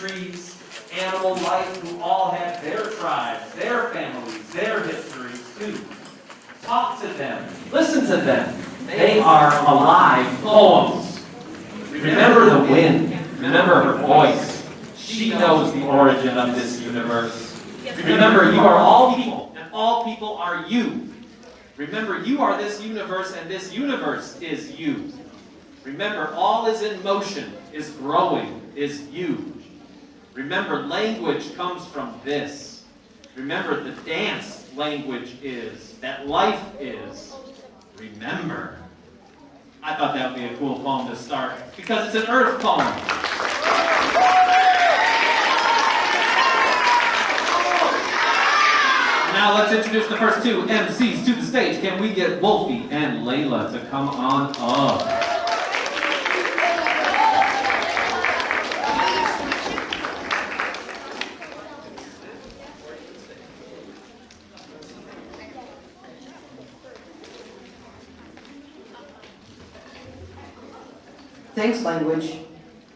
trees, animal life who all have their tribes, their families, their histories too. Talk to them. Listen to them. They are alive poems. Remember the wind. Remember her voice. She knows the origin of this universe. Remember, you are all people, and all people are you. Remember, you are this universe, and this universe is you. Remember, all is in motion, is growing, is huge. Remember, language comes from this. Remember, the dance language is, that life is. Remember. I thought that would be a cool poem to start, because it's an earth poem. Now let's introduce the first two MCs to the stage. Can we get Wolfie and Layla to come on up?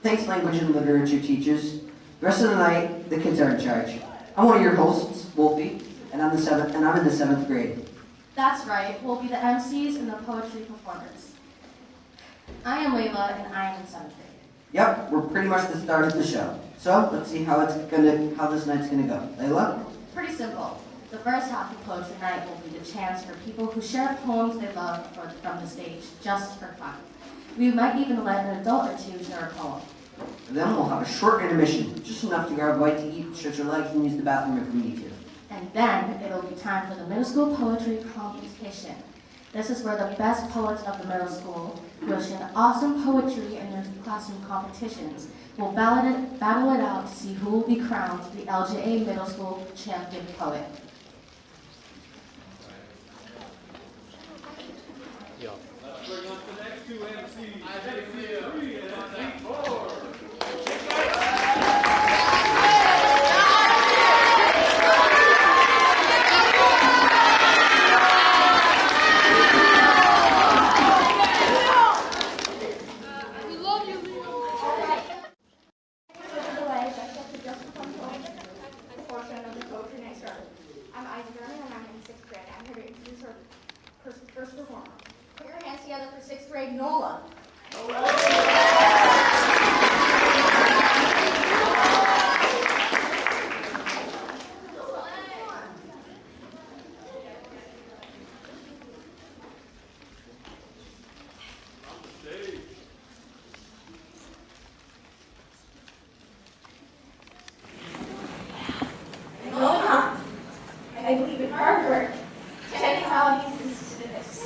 Thanks, language and literature teachers. The rest of the night, the kids are in charge. I'm one of your hosts, Wolfie, and I'm in the 7th grade. That's right, we'll be the MCs and the poetry performers. I am Layla, and I am in 7th grade. Yep, we're pretty much the start of the show. So let's see how this night's gonna go. Layla? Pretty simple. The first half of poetry night will be the chance for people who share poems they love from the stage, just for fun. We might even let an adult or two share a poem. And then we'll have a short intermission, just enough to grab a bite to eat, stretch your legs, and use the bathroom if we need to. And then it'll be time for the middle school poetry competition. This is where the best poets of the middle school, who have shared awesome poetry in their classroom competitions, will battle it out to see who will be crowned the LJA Middle School Champion Poet. Let's bring up the next two MCs. I see 3 and I see 4. First performer. Put your hands together for 6th grade Nola. I believe in hard work, technicalities, and specifics.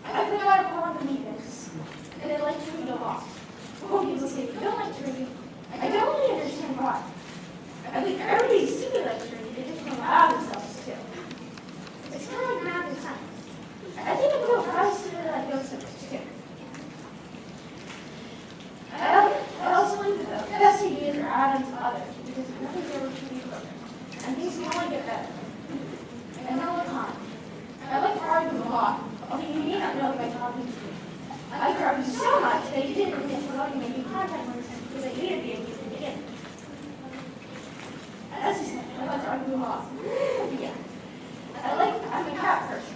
I put out a poem of meetings, and I like to read a lot. Most people say they don't like to read. I don't really understand why. I think everybody super likes to read, they just don't allow themselves to. It's kind of like math and science. I think I'm going to try to really like those subjects too. I also believe that the best ideas are added to others because nothing's ever truly perfect, and things can only get better. And now the con. I like to argue a lot, although you may not know by talking to me. I like to argue so much that you didn't really promote me making contact lenses because I hated being used in the beginning. As you said, I like to argue a lot. Yeah. I'm a cat person,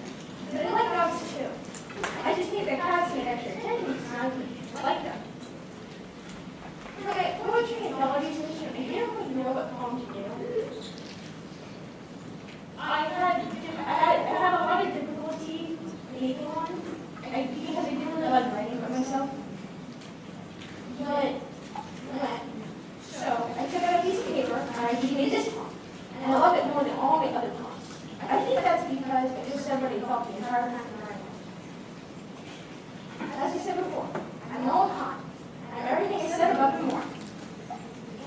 but I like dogs too. I just think that cats need extra attention around me. I like them. Okay, poetry and melodies in the show. I didn't really know what poem to do. I had a lot of difficulty making one because I didn't really like writing for myself. So I took out a piece of paper and I made this poem. And I love it more than all my other poems. I think that's because it just said what it felt the entire time I'm writing. As I said before, I'm no con. And everything is said above and more.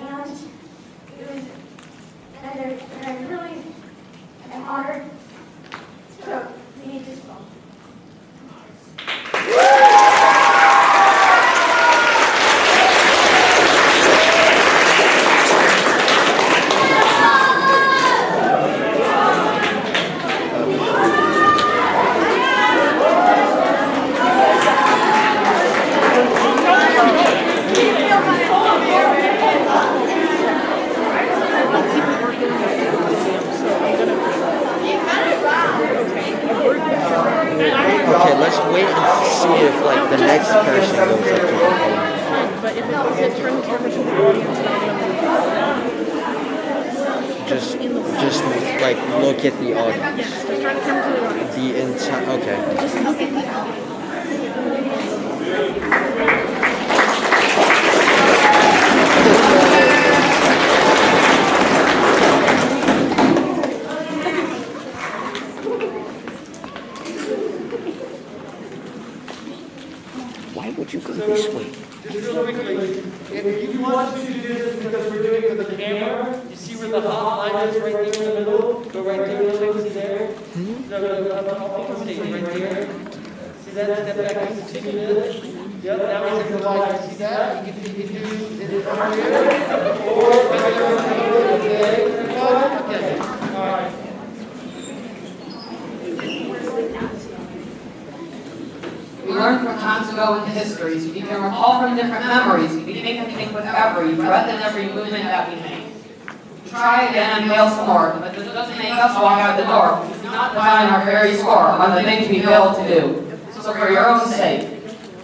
And I really am honored to read this poem. see if like the next person goes up to the podium. But if it turns over to the audience, not Just like look at the audience. yes, just try to turn to the audience. The entire. Okay. Just look at the audience. Why would you go this way? Just real quickly, if you want to do this because we're doing it for the camera, you see where the hot line is right there in the middle? Go right there, see there? The stage right there. See that? Step back just 2 minutes. Yep, now we're in the live. See that? You can do it over here. Or right there. Okay. All right. We learn from times ago in history, so we can recall from different memories. We think and think with every breath and every movement that we make. We try again and fail some more, but this doesn't make us walk out the door. We do not define our very score on the things we failed to do. So for your own sake,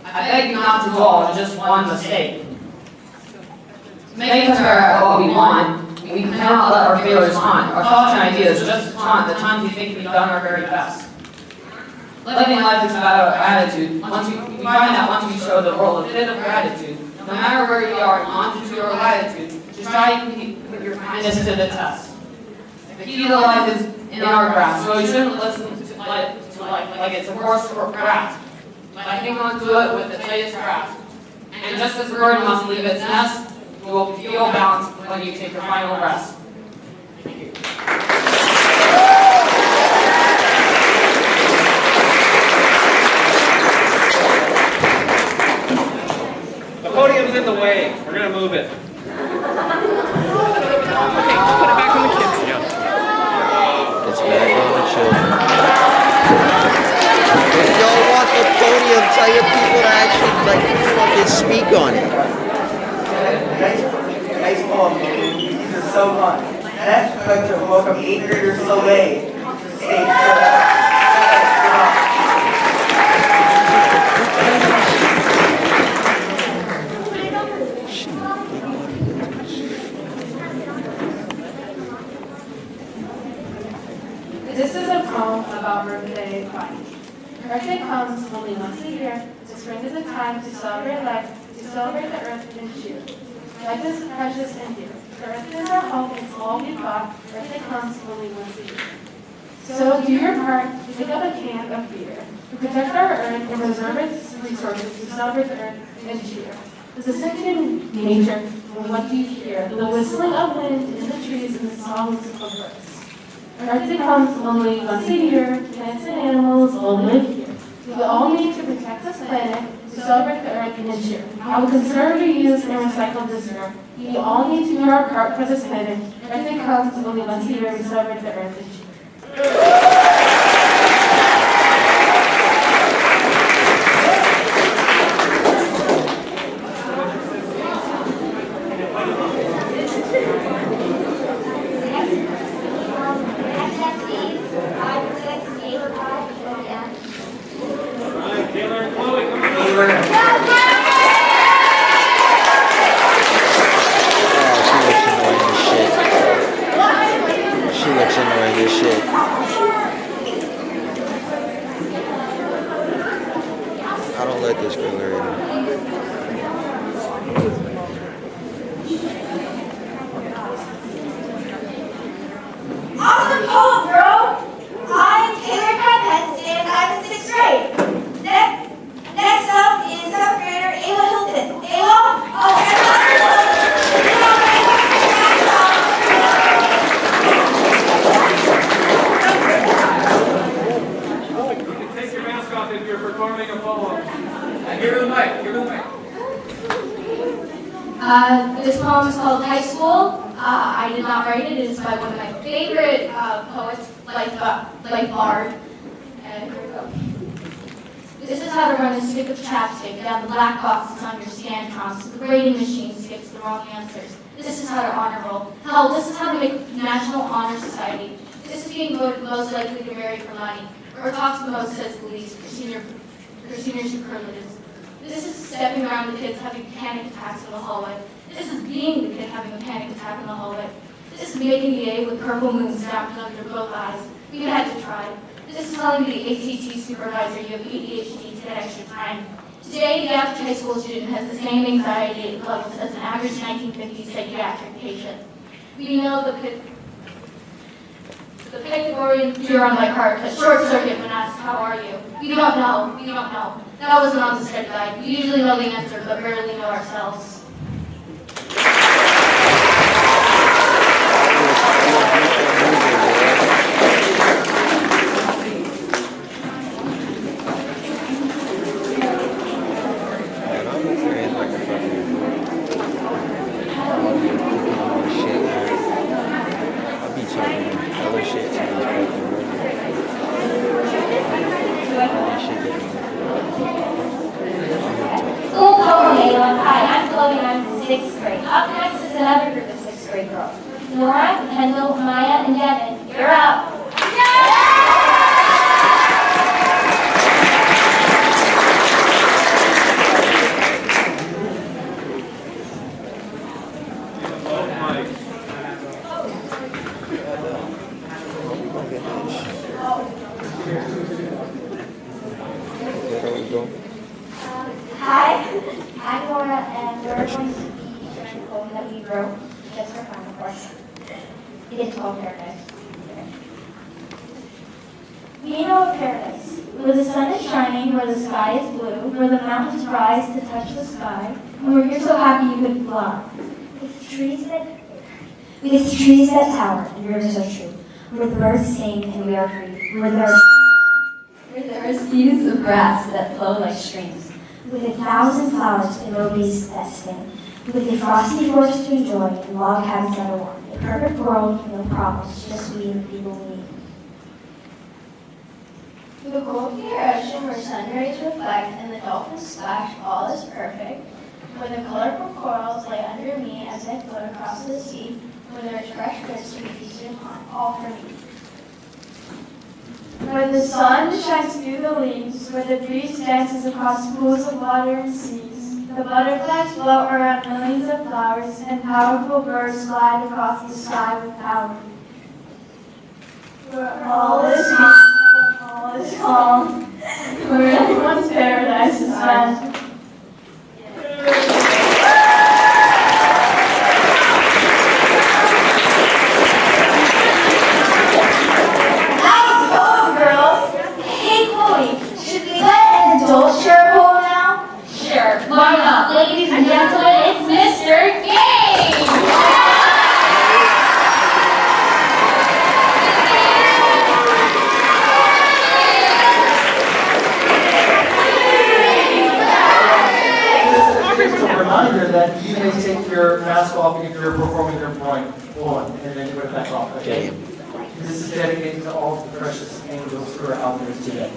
I beg you not to dwell on just one mistake. To make us better at what we want, we cannot let our failures haunt. Our thoughts and ideas just haunt the times we think we've done our very best. Living life is about our attitude. We find that once we show the world a bit of gratitude, no matter where you are in longitude or latitude, just try and put your kindness to the test. The key to life is in our grasp, so we shouldn't listen to life like it's a horse or grasp. But hang on to it with the tightest grasp. And just as a bird must leave its nest, you will feel balanced when you take your final rest. Thank you. The podium's in the way. We're going to move it. Okay, put it back on the kids. It's back on the children. If y'all want the podium, tell your people to actually like fucking speak on it. Nice poem. These are so fun. Next, I'd like to welcome 8th grader Soleil to the stage. This is a poem about birthday parties. Birthday comes only once a year. The spring is a time to celebrate life, to celebrate the earth and cheer. Life is precious and dear. The earth is our home, it's all we've got. Birthday comes only once a year. So do your part, pick up a can of beer. To protect our earth and preserve its resources, to celebrate the earth and cheer. Listen to nature, and what do you hear? The whistling of wind in the trees and the songs of birds. Birthday comes only once a year. Plants and animals all live here. We all need to protect this planet, to celebrate the earth and cheer. I will conserve, reuse, and recycle this earth. We all need to do our part for this planet. Birthday comes only once a year. We celebrate the earth and cheer. She looks annoying as shit. I don't let this girl hurt me. Awesome poem, bro! I'm Taylor Kravitz, and I'm in 6th grade. Next up is 7th grader Ayla Hilton. Ayla? Oh, and You can take your mask off if you're performing a poem. Give her the mic. Give her the mic. This poem is called High School. I did not write it. It is by one of my favorite poets, Life Bard. And here we go. This is how to run a stick of chapstick down the black boxes on your Scantron so the grading machine skips the wrong answers. This is how to honor roll. Hell, this is how to make National Honor Society. This is being voted most likely to marry for money, or talks the most, says the least, for senior for seniors who privileges. This is stepping around the kids having panic attacks in the hallway. This is being the kid having a panic attack in the hallway. This is making the A with purple moon stamped under both eyes. We had to try. This is telling the ACT supervisor you have ADHD to get extra time. Today, the average high school student has the same anxiety levels as an average 1950s psychiatric patient. We know the Pythagorean theorem by heart, a short circuit when asked, how are you? We don't know. We don't know. That wasn't on the study guide. We usually know the answer, but rarely know ourselves. Up next is another group of 6th grade girls. Nora, Kendall, Maya, and Devin, you're up. Hi, I'm Nora, and we're going to poem that we wrote just for fun, of course. It is called Paradise. We know a paradise, where the sun is shining, where the sky is blue, where the mountains rise to touch the sky, and where you're so happy you could fly. With trees that tower and rivers are true, where the birds sing and we are free, where there are seas of grass that flow like streams, with 1,000 flowers and no bees that sting. With a frosty forest to enjoy and log cabins that are warm. A perfect world, no problems, just we and the people we need. With a cold clear ocean where sun rays reflect and the dolphins splash, all is perfect. Where the colorful corals lay under me as I float across the sea. Where there is fresh fish to be feasted upon, all for me. Where the sun shines through the leaves, where the breeze dances across pools of water and seas. The butterflies float around millions of flowers, and powerful birds glide across the sky with power. Where all is calm, all is calm, where everyone's paradise is found. Nice poem, girls. Hey, Chloe, should we let an adult share a poem now? Sure, why not? Ladies and gentlemen, it's Mr. Game! Just a reminder that you may take your mask off if you're performing your poem, and then put it back off again. This is dedicated to all the precious angels who are out there today.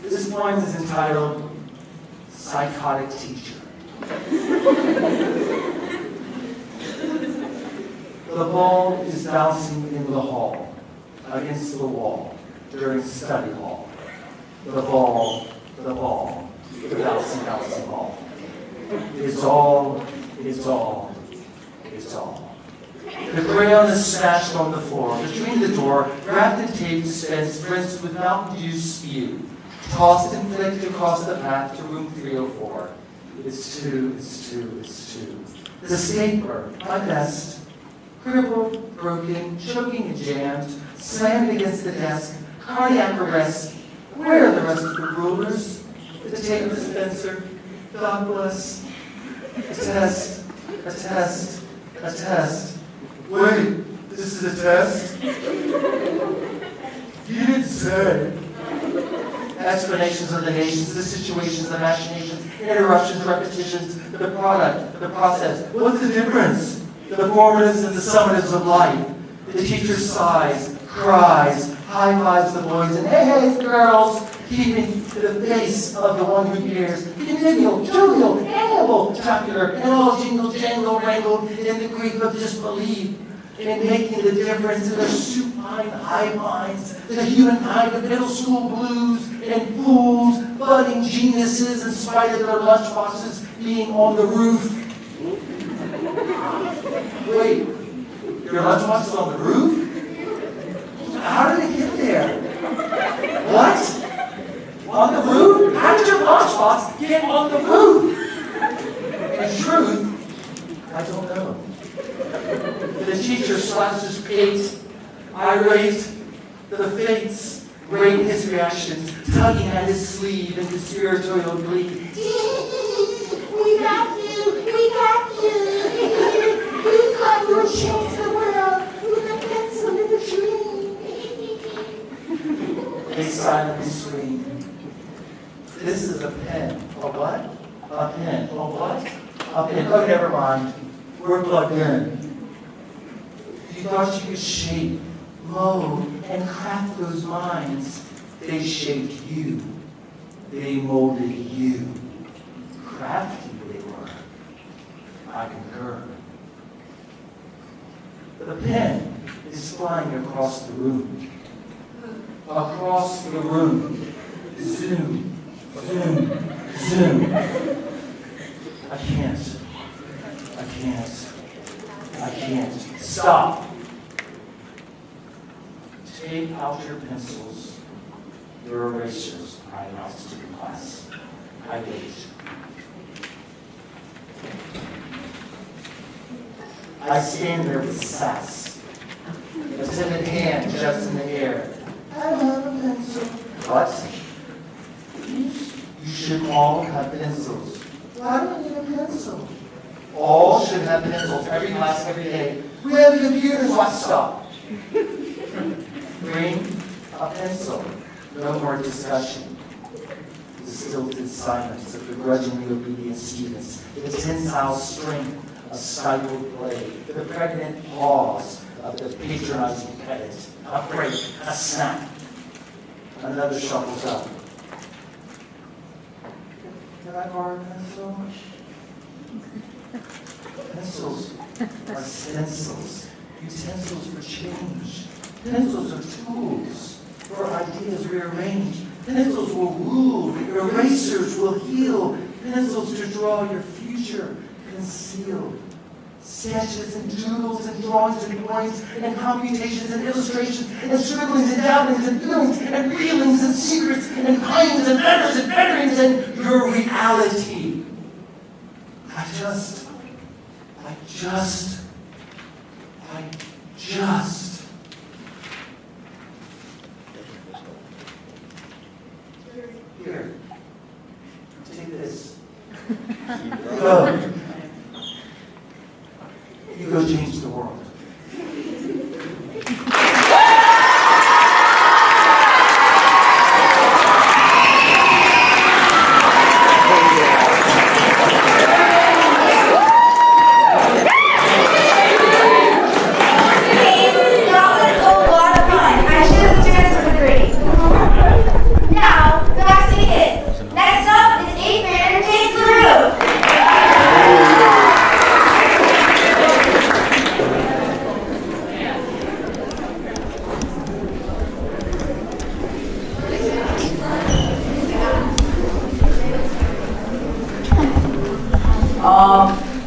This poem is entitled Psychotic Teacher. The ball is bouncing in the hall, against the wall, during study hall. The ball, the bouncing ball. It's all. The crayon is smashed on the floor. Between the door, wrapped in tape dispensed, rinsed with Mountain Dew spew. Tossed and flicked across the path to room 304. It's two. The stapler, my best. Crippled, broken, choking and jammed, slammed against the desk, cardiac arrest. Where are the rest of the rulers? The tape dispenser, God bless. A test. Wait, this is a test? You didn't say. Explanations of the nations, the situations, the machinations, interruptions, repetitions, the product, the process. What's the difference? The formatives and the summatives of life. The teacher sighs, cries, high-fives the boys, and hey, girls, keeping the face of the one who cares, convivial, jovial, amiable, jocular, and all jingle, jangle, wrangled in the grief of disbelief, in making the difference in their supine high minds, the humankind of middle school blues and fools, budding geniuses in spite of their lunchboxes being on the roof. Wait, your lunchbox is on the roof? How did it get there? What? On the roof? How did your lunchbox get on the roof? In truth, I don't know. The teacher slaps his pate, irate. The fates rate his reactions, tugging at his sleeve in conspiratorial glee. We got you! We got you! We got you! Change the world with a pencil in the dream! They silently scream. This is a pen. A what? A pen. A what? A pen. Oh, never mind. We're plugged in. You thought you could shape, mold, and craft those minds. They shaped you. They molded you. Crafty they were. I concur. The pen is flying across the room. Across the room. Zoom, zoom, zoom. I can't. I can't. I can't. Stop. Take out your pencils, your erasers. I announced to the class. I wait. I stand there with sass, a timid hand just in the air. I have a pencil. What? You should all have pencils. Why do I need a pencil? All should have pencils, every class, every day. We have computers, why stop? Bring a pencil. No more discussion. The stilted silence of begrudgingly obedient students, the tensile strength of stifled play, the pregnant pause of the patronizing pedant, a break, a snap. Another shuffles up. Can I borrow a pencil? Pencils are stencils, utensils for change. Pencils are tools for ideas rearranged. Pencils will rule, erasers will heal. Pencils to draw your future concealed. Sketches and doodles and drawings and points and computations and illustrations and scribblings and dabblings and feelings and feelings and secrets and pinings and letters and betterings and your reality. I just. Here, take this. Go. You go change the world.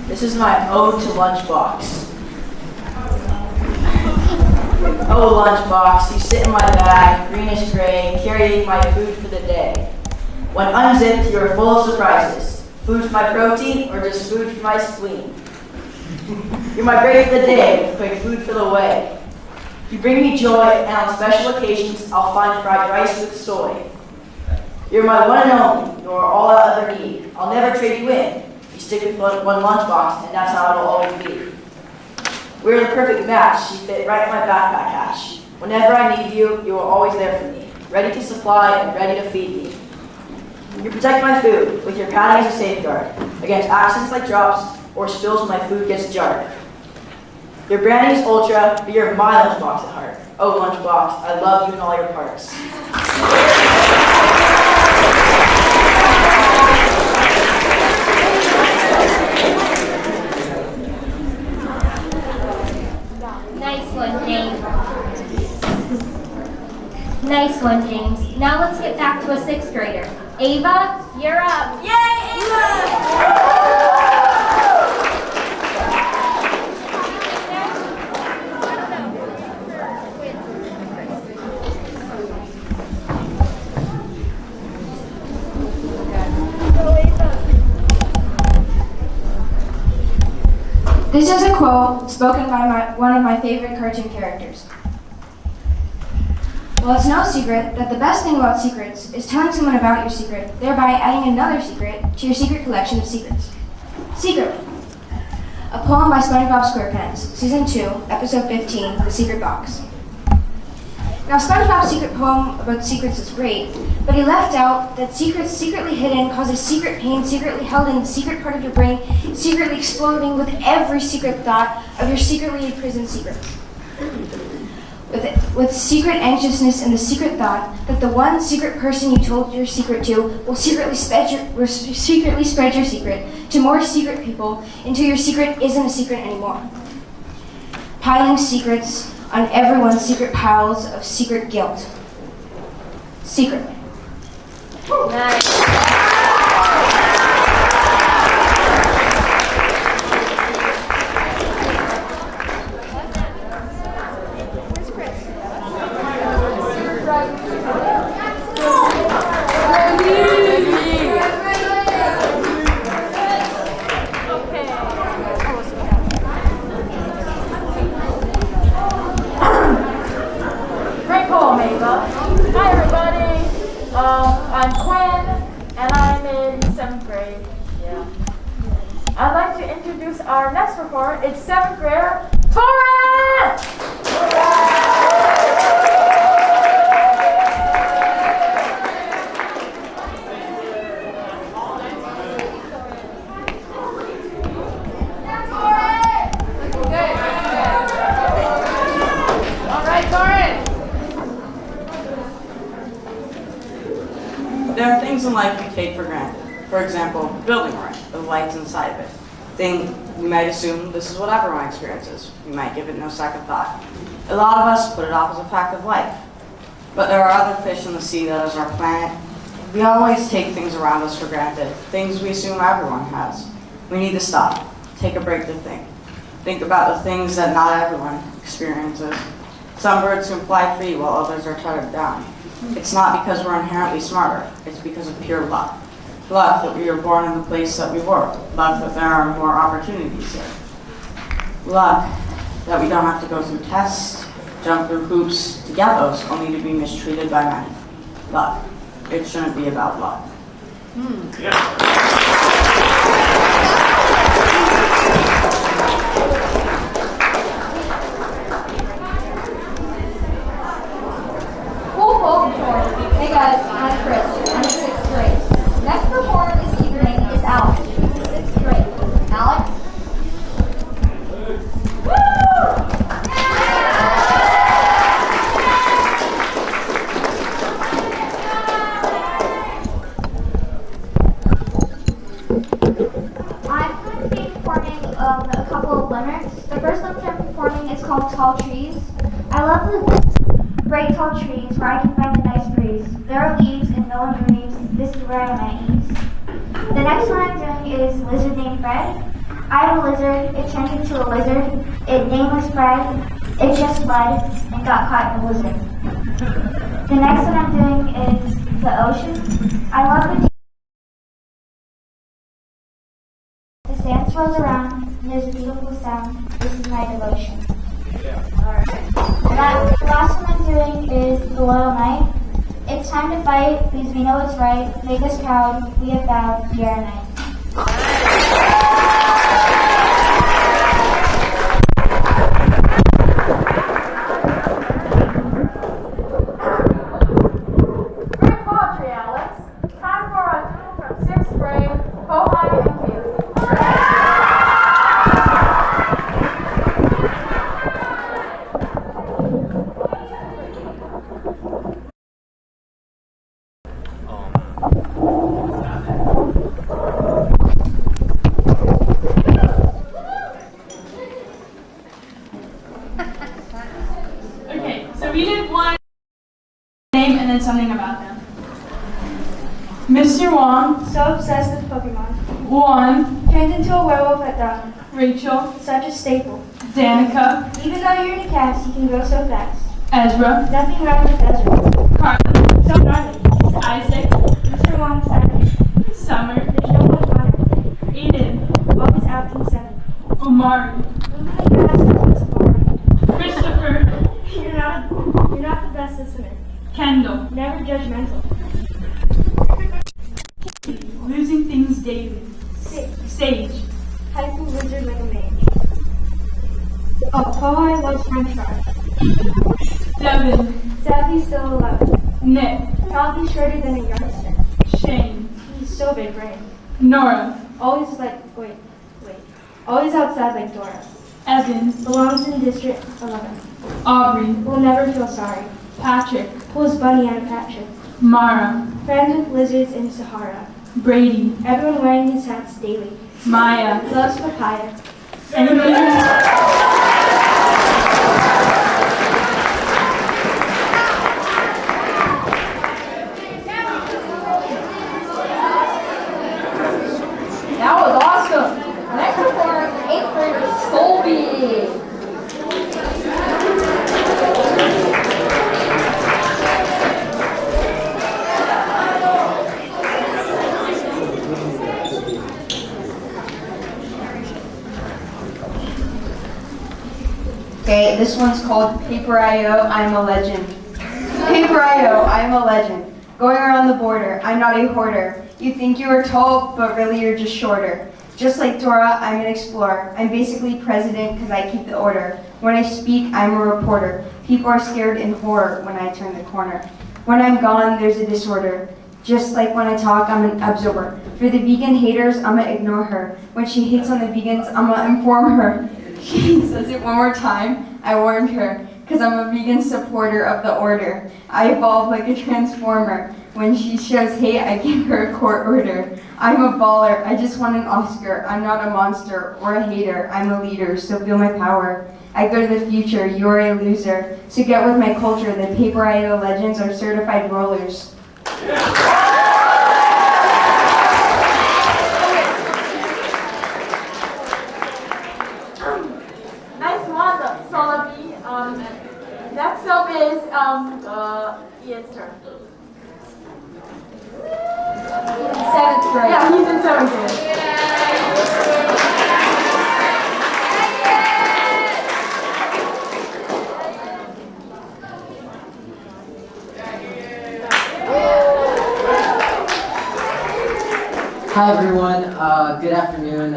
This is my ode to Lunchbox. Oh, Lunchbox, you sit in my bag, greenish gray, carrying my food for the day. When unzipped, you are full of surprises. Food for my protein, or just food for my spleen? You're my break for the day, with quick food for the way. You bring me joy, and on special occasions, I'll find fried rice with soy. You're my one and only, you're all I'll ever need. I'll never trade you in. You stick with one lunchbox, and that's how it'll always be. We're the perfect match. You fit right in my backpack hatch. Whenever I need you, you are always there for me, ready to supply and ready to feed me. You protect my food with your padding as a safeguard against accidents like drops or spills when my food gets jarred. Your branding is ultra, but you're my lunchbox at heart. Oh, lunchbox, I love you in all your parts. Ava, you're up. Yay, Ava! This is a quote spoken by one of my favorite cartoon characters. Well, it's no secret that the best thing about secrets is telling someone about your secret, thereby adding another secret to your secret collection of secrets. Secret. A poem by SpongeBob SquarePants, Season 2, Episode 15, The Secret Box. Now, SpongeBob's secret poem about secrets is great, but he left out that secrets secretly hidden causes secret pain, secretly held in the secret part of your brain, secretly exploding with every secret thought of your secretly imprisoned secrets. With secret anxiousness and the secret thought that the one secret person you told your secret to will secretly spread your secret to more secret people until your secret isn't a secret anymore. Piling secrets on everyone's secret piles of secret guilt. Secret. Nice. Hi everybody, I'm Quinn and I'm in 7th grade. Yeah. I'd like to introduce our next performer. It's 7th grader, Torrance! All right, Torrance! There are things in life we take for granted. For example, building right, the lights inside of it. We might assume this is what everyone experiences. We might give it no second thought. A lot of us put it off as a fact of life. But there are other fish in the sea that is our planet. We always take things around us for granted, things we assume everyone has. We need to stop, take a break to think. Think about the things that not everyone experiences. Some birds can fly free while others are tethered down. It's not because we're inherently smarter, it's because of pure luck. Luck that we were born in the place that we were. Luck that there are more opportunities here. Luck that we don't have to go through tests, jump through hoops to get those, only to be mistreated by men. Luck. It shouldn't be about luck. Hey guys, I'm Chris. I'm in 6th grade. Next performer this evening is Alex. He's in 6th grade. Alex? I'm going to be performing a couple of limericks. The first limerick I'm performing is called Tall Trees. I love the great tall trees where I can find a nice breeze. There are leaves and no one breathes. This is where I'm at ease. The next one I'm doing is Lizard Named Fred. I have a lizard. It turned into a lizard. Its name was Fred. It just fled and got caught in a blizzard. The next one I'm doing is the ocean. I love the sand swirls around and there's a beautiful sound. This is my devotion. Alright. The last one I'm doing is The Loyal Knight. It's time to fight because we know it's right. Make us proud. We have vowed. We are a knight. Great poetry, Alex. Time for a duel from 6th grade, Kohai and Kaylee. Tom, so obsessed with Pokemon. Juan, Turned into a werewolf at dawn. Rachel, Such a staple. Danica, Even though you're in a cast, you can go so fast. Ezra, Nothing rhymes with Ezra. Carly, So gnarly. Isaac, Mr. Long Savage. Summer, There's no much on it. Eden, Always out in 7. Omari, Moving fast with Safari. Christopher, You're not the best listener. Kendall, Never judgmental. losing things daily. Sage, Haiku wizard like a mage. Oh, Kohai loves French fries. Devin, Sadly still alive. Nick, Probably shorter than a youngster. Shane, He's so big brain. Nora, Always outside like Dora. Evan, Belongs in District 11. Aubrey, Will never feel sorry. Patrick, Pulls Bunny out of Patrick. Mara, Friends with lizards in Sahara. Brady, Everyone wearing his hats daily. Maya, Loves papaya. anybody That was awesome. Next performer, 8th grader Colby. Okay, this one's called Paper I.O. I'm a Legend. Paper I.O. I'm a legend. Going around the border, I'm not a hoarder. You think you are tall, but really you're just shorter. Just like Dora, I'm an explorer. I'm basically president because I keep the order. When I speak, I'm a reporter. People are scared in horror when I turn the corner. When I'm gone, there's a disorder. Just like when I talk, I'm an absorber. For the vegan haters, I'ma ignore her. When she hates on the vegans, I'ma inform her. She says it one more time, I warned her, cause I'm a vegan supporter of the order. I evolve like a transformer. When she shows hate, I give her a court order. I'm a baller, I just won an Oscar. I'm not a monster or a hater, I'm a leader, so feel my power. I go to the future, you're a loser. So get with my culture, the Paper I.O. legends are certified rollers. Nice one, Solabi. Next up is Ian's turn. 7th grade. Yeah, he's in 7th grade. Hi everyone, good afternoon.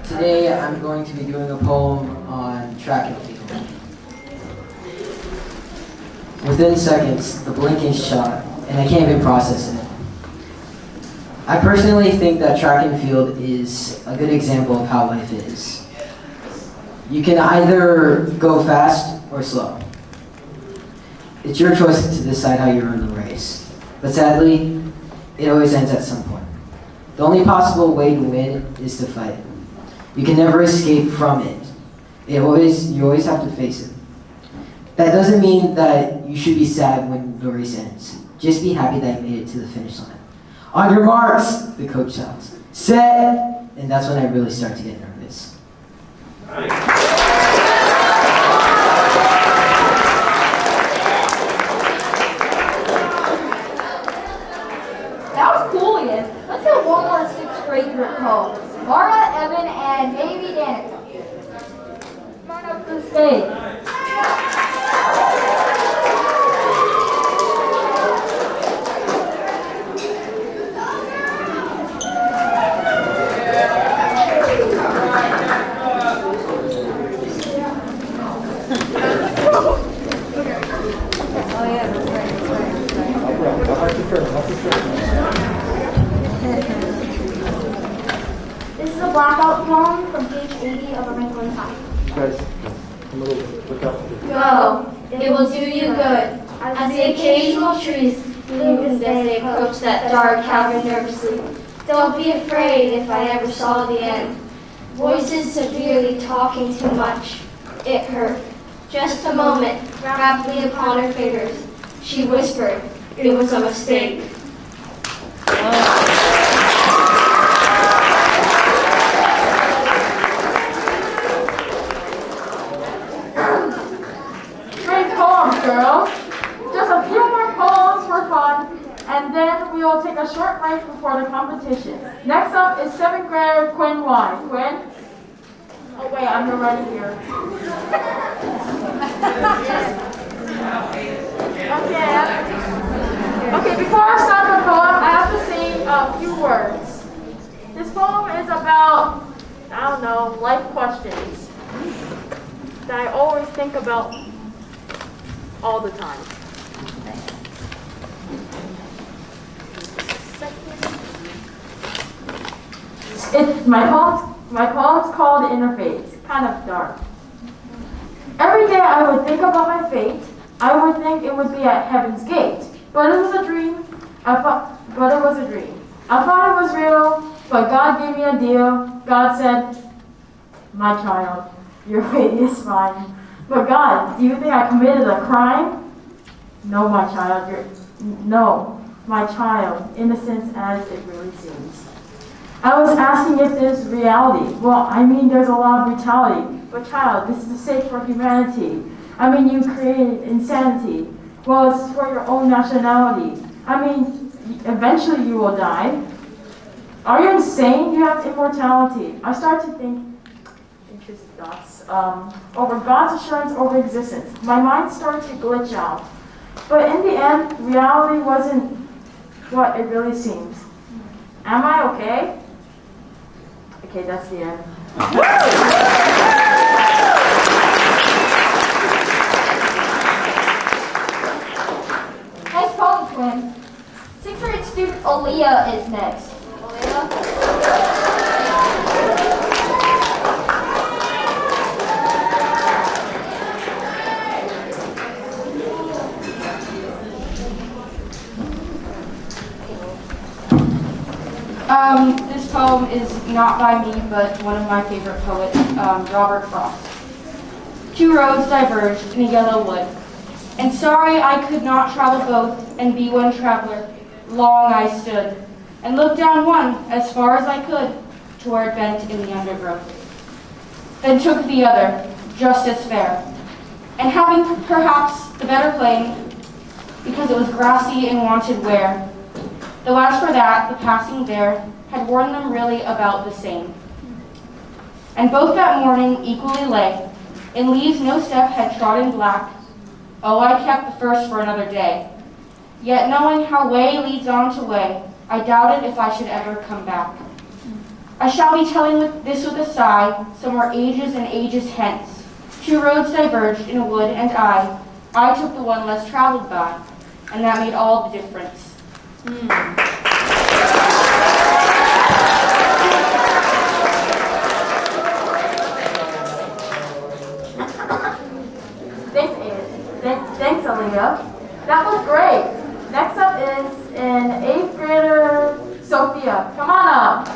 Today I'm going to be doing a poem on track and field. Within seconds, the blink is shot, and I can't even process it. I personally think that track and field is a good example of how life is. You can either go fast or slow. It's your choice to decide how you run the race. But sadly, it always ends at some point. The only possible way to win is to fight. You can never escape from it. You always have to face it. That doesn't mean that you should be sad when the race ends. Just be happy that you made it to the finish line. On your marks, the coach tells. Set! And that's when I really start to get nervous. That was cool, Ian. Let's have one more 6th grade group called Mara, Evan, and maybe Danica. Come on up to the stage. This is a blackout poem from page 80 of A Wrinkle in Time. Guys, a little look up. Go, it will do you good. As the occasional trees move as they approach that dark cavern nervously. Don't be afraid if I ever saw the end. Voices severely talking too much. It hurt. Just a moment, rapidly upon her fingers. She whispered, it was a mistake. Oh. competition. Next up is 7th grader Quinn Y. Quinn? Oh wait, I'm already here. Okay, before I start the poem, I have to say a few words. This poem is about, I don't know, life questions that I always think about all the time. My poem's called Interface, kind of dark. Every day I would think about my fate. I would think it would be at heaven's gate. But it was a dream. I thought it was real, but God gave me a deal. God said, my child, your fate is fine. But God, do you think I committed a crime? No, my child, innocence as it really seems. I was asking if there's reality. Well, I mean, there's a lot of brutality. But child, this is the sake for humanity. I mean, you created insanity. Well, it's for your own nationality. I mean, eventually you will die. Are you insane? You have immortality. I start to think intrusive thoughts over God's assurance over existence. My mind started to glitch out. But in the end, reality wasn't what it really seems. Am I okay? Okay, that's the end. Nice poem, Quinn. 6th grade student Aaliyah is next. This poem is not by me, but one of my favorite poets, Robert Frost. Two roads diverged in a yellow wood, and sorry I could not travel both and be one traveler. Long I stood, and looked down one as far as I could, to where it bent in the undergrowth. Then took the other, just as fair, and having perhaps the better plain, because it was grassy and wanted wear. Though as for that, the passing there had worn them really about the same. And both that morning equally lay, in leaves no step had trodden black. Oh, I kept the first for another day. Yet knowing how way leads on to way, I doubted if I should ever come back. I shall be telling this with a sigh, somewhere ages and ages hence. Two roads diverged in a wood, and I took the one less traveled by, and that made all the difference. Thanks, Aaliyah. That was great. Next up is an 8th grader, Sophia. Come on up.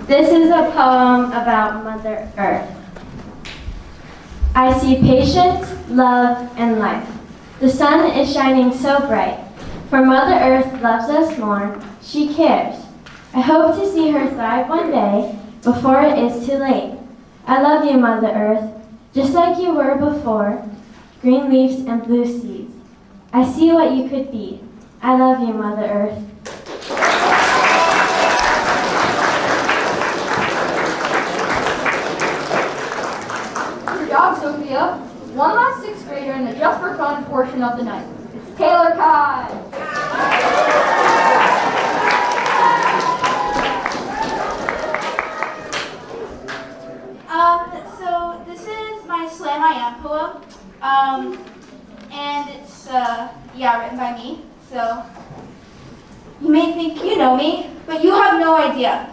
This is a poem about Mother Earth. I see patience, love, and life. The sun is shining so bright. For Mother Earth loves us more, she cares. I hope to see her thrive one day, before it is too late. I love you, Mother Earth, just like you were before, green leaves and blue seas. I see what you could be. I love you, Mother Earth. Good job, Sophia. One last 6th grader in the just for fun portion of the night. It's Taylor Kai. So this is my Slam I Am poem, and it's written by me. So you may think you know me, but you have no idea.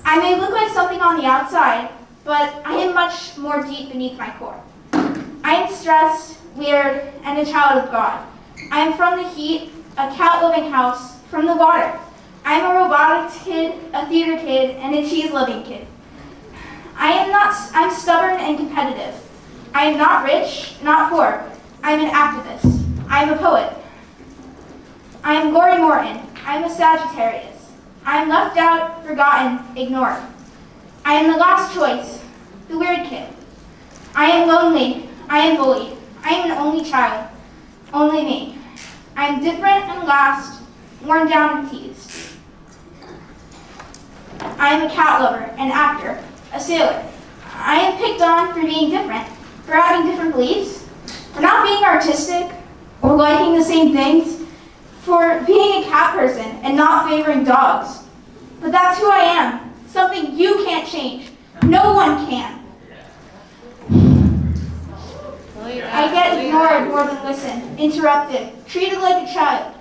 I may look like something on the outside, but I am much more deep beneath my core. I am stressed, weird, and a child of God. I am from the heat, a cat-loving house, from the water. I am a robotics kid, a theater kid, and a cheese-loving kid. I'm stubborn and competitive. I am not rich, not poor. I am an activist. I am a poet. I am Lori Morton. I am a Sagittarius. I am left out, forgotten, ignored. I am the last choice, the weird kid. I am lonely. I am bullied. I am an only child. Only me. I am different and last, worn down and teased. I am a cat lover, an actor, a sailor. I am picked on for being different, for having different beliefs, for not being artistic or liking the same things, for being a cat person and not favoring dogs. But that's who I am, something you can't change. No one can. I get ignored more than listened, interrupted, treated like a child.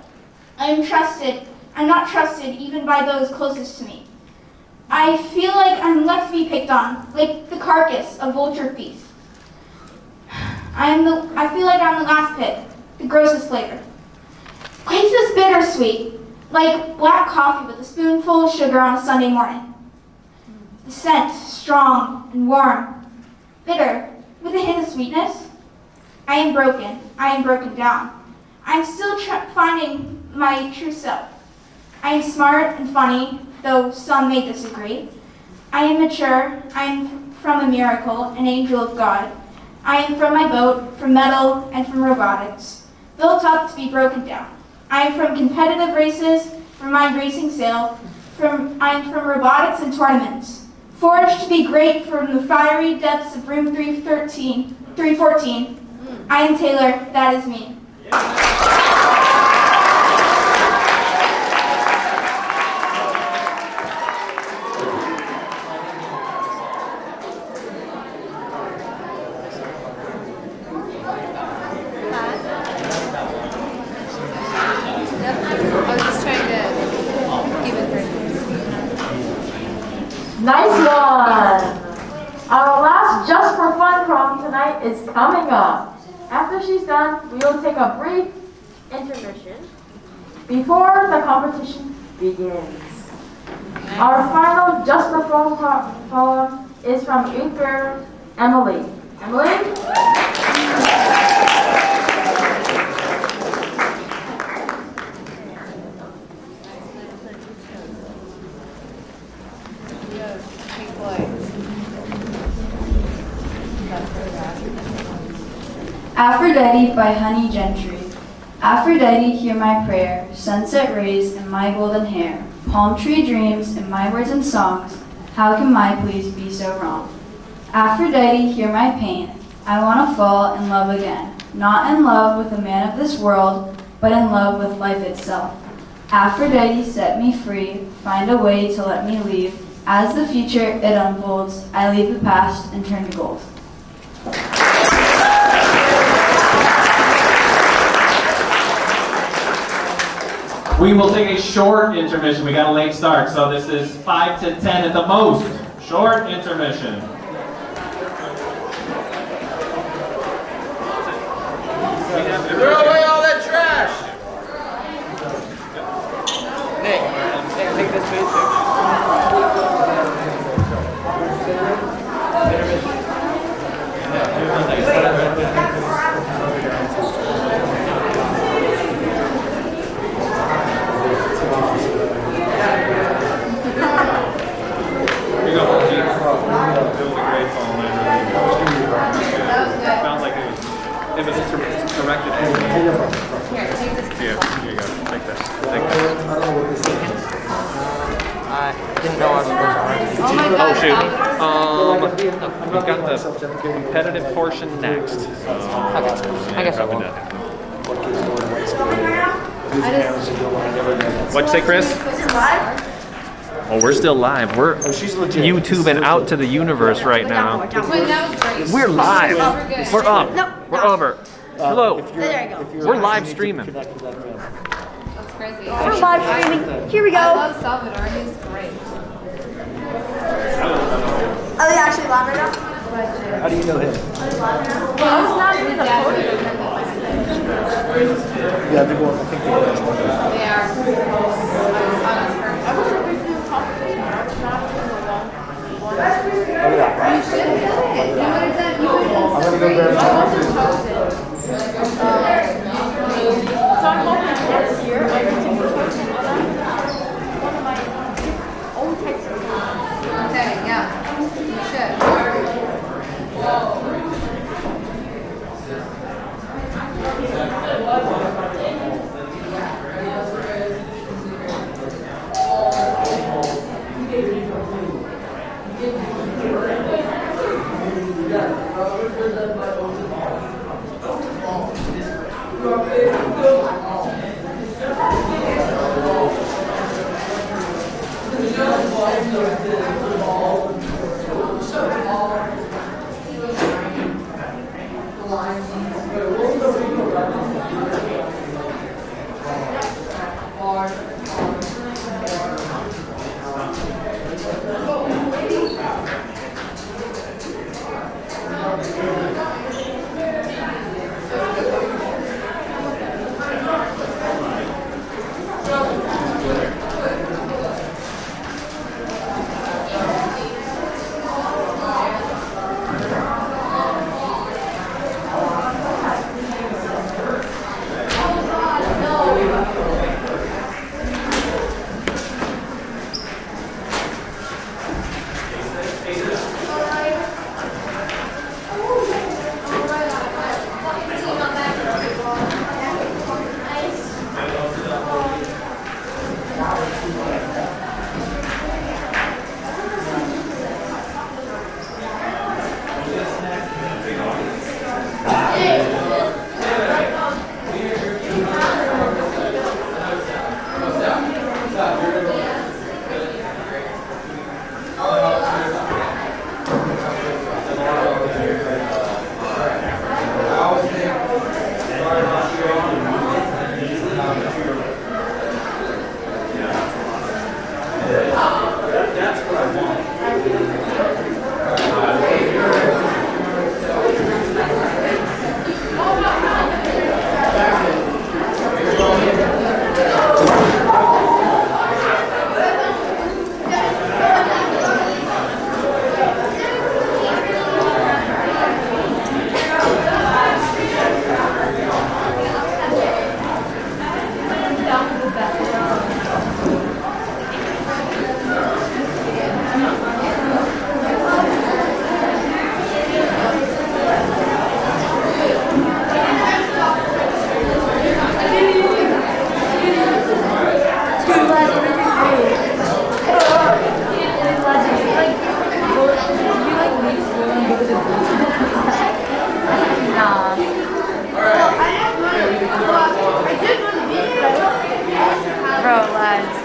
I am trusted. I'm not trusted even by those closest to me. I feel like I'm left to be picked on, like the carcass of vulture feast. I feel like I'm the last pick, the grossest flavor. Life is bittersweet, like black coffee with a spoonful of sugar on a Sunday morning. The scent, strong and warm, bitter, with a hint of sweetness. I am broken. I am broken down. I am still finding my true self. I am smart and funny, though some may disagree. I am mature. I am from a miracle, an angel of God. I am from my boat, from metal, and from robotics, built up to be broken down. I am from competitive races, from my racing sail. I am from robotics and tournaments, forged to be great from the fiery depths of room 314. I am Taylor. That is me. Nice one! Our last Just for Fun prom tonight is coming up. After she's done, we will take a brief intermission before the competition begins. Our final Just for Fun poem is from 8th grader Emily. Emily? Aphrodite by Honey Gentry. Aphrodite, hear my prayer, sunset rays in my golden hair, palm tree dreams in my words and songs, how can my pleas be so wrong? Aphrodite, hear my pain, I want to fall in love again, not in love with a man of this world, but in love with life itself. Aphrodite, set me free, find a way to let me leave, as the future it unfolds, I leave the past and turn to gold. We will take a short intermission. We got a late start, so this is 5 to 10 at the most. Short intermission. Throw away all that trash! Nick, take this please. It was corrected. Here, take this. Here you go. Take this. Take this. I don't know what this is. I didn't know I was supposed to. Oh my God. Shoot. We've got the competitive portion next. So, I guess I won't. What'd you say, Chris? Oh, we're still live. We're YouTubing out to the universe right now. We're live. We're up. We're over. Hello. We're live streaming. We're live streaming. Here we go. I love Salvador. He's great. Are they actually live right now? How do you know him? Yeah, they're going. I think they're going. They are. I'm gonna go there. So I'm hoping next year I get to be coaching one of my own types of Okay, yeah. Bro, lads.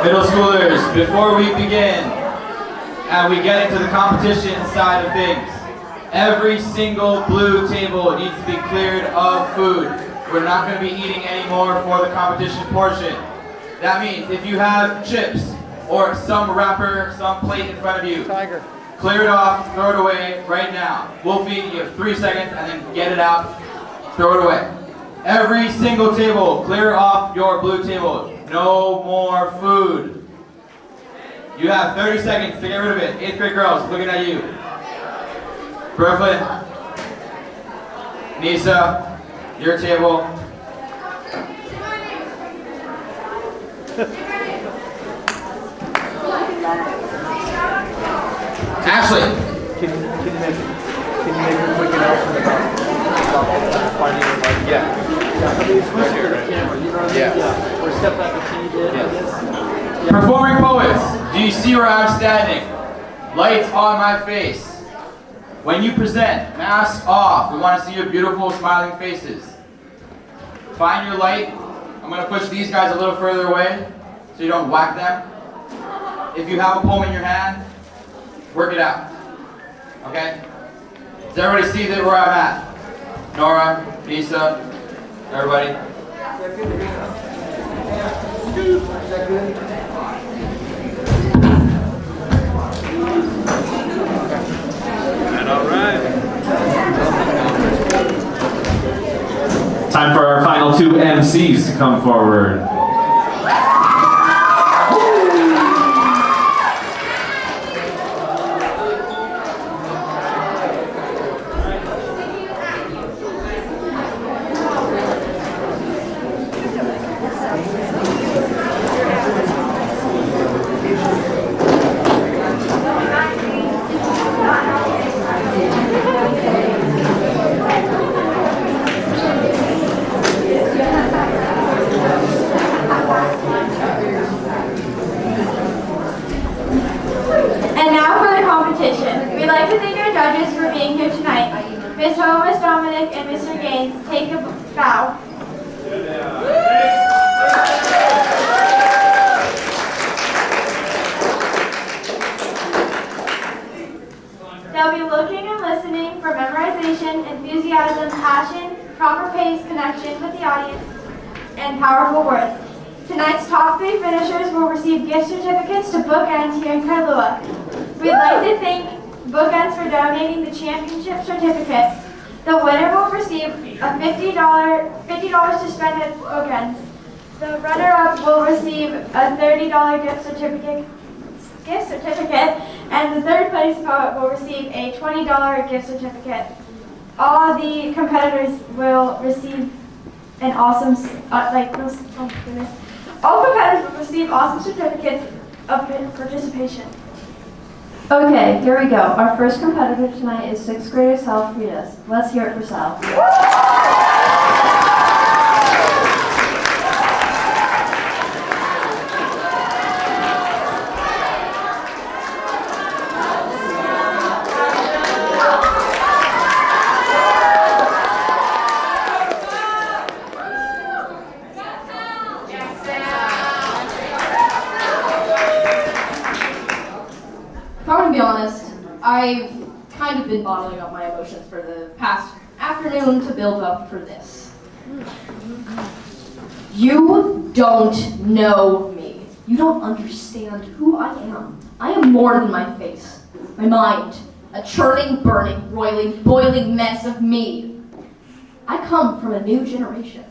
Middle schoolers, before we begin and we get into the competition side of things, every single blue table needs to be cleared of food. We're not going to be eating any more for the competition portion. That means if you have chips or some wrapper, some plate in front of you, clear it off, throw it away right now. Wolfie, you have 3 seconds and then get it out, throw it away. Every single table, clear off your blue table. No more food. You have 30 seconds to get rid of it. 8th grade girls, looking at you. Brooklyn, Nisa, your table. Ashley. Can you make a quick announcement about finding your mic? Yeah. Yeah. Or step back if you did. Yeah. Performing poets, do you see where I'm standing? Lights on my face. When you present, mask off. We want to see your beautiful smiling faces. Find your light. I'm going to push these guys a little further away so you don't whack them. If you have a poem in your hand, work it out. Okay? Does everybody see that where I'm at? Nora, Lisa, everybody? And all right. Time for our final two MCs to come forward. And now for the competition. We'd like to thank our judges for being here tonight. Ms. Ho, Ms. Dominic, and Mr. Gaines, take a bow. They'll be looking and listening for memorization, enthusiasm, passion, proper pace, connection with the audience, and powerful words. Tonight's top 3 finishers will receive gift certificates to Bookends here in Kailua. We'd like to thank Bookends for donating the championship certificate. The winner will receive a $50 to spend at Bookends. The runner-up will receive a $30 gift certificate, and the third place poet will receive a $20 gift certificate. All the competitors will receive an awesome, all competitors will receive awesome certificates of participation. Okay, here we go. Our first competitor tonight is 6th grader Sal Fridas. Let's hear it for Sal. If I want to be honest, I've kind of been bottling up my emotions for the past afternoon to build up for this. You don't know me. You don't understand who I am. I am more than my face, my mind, a churning, burning, roiling, boiling mess of me. I come from a new generation,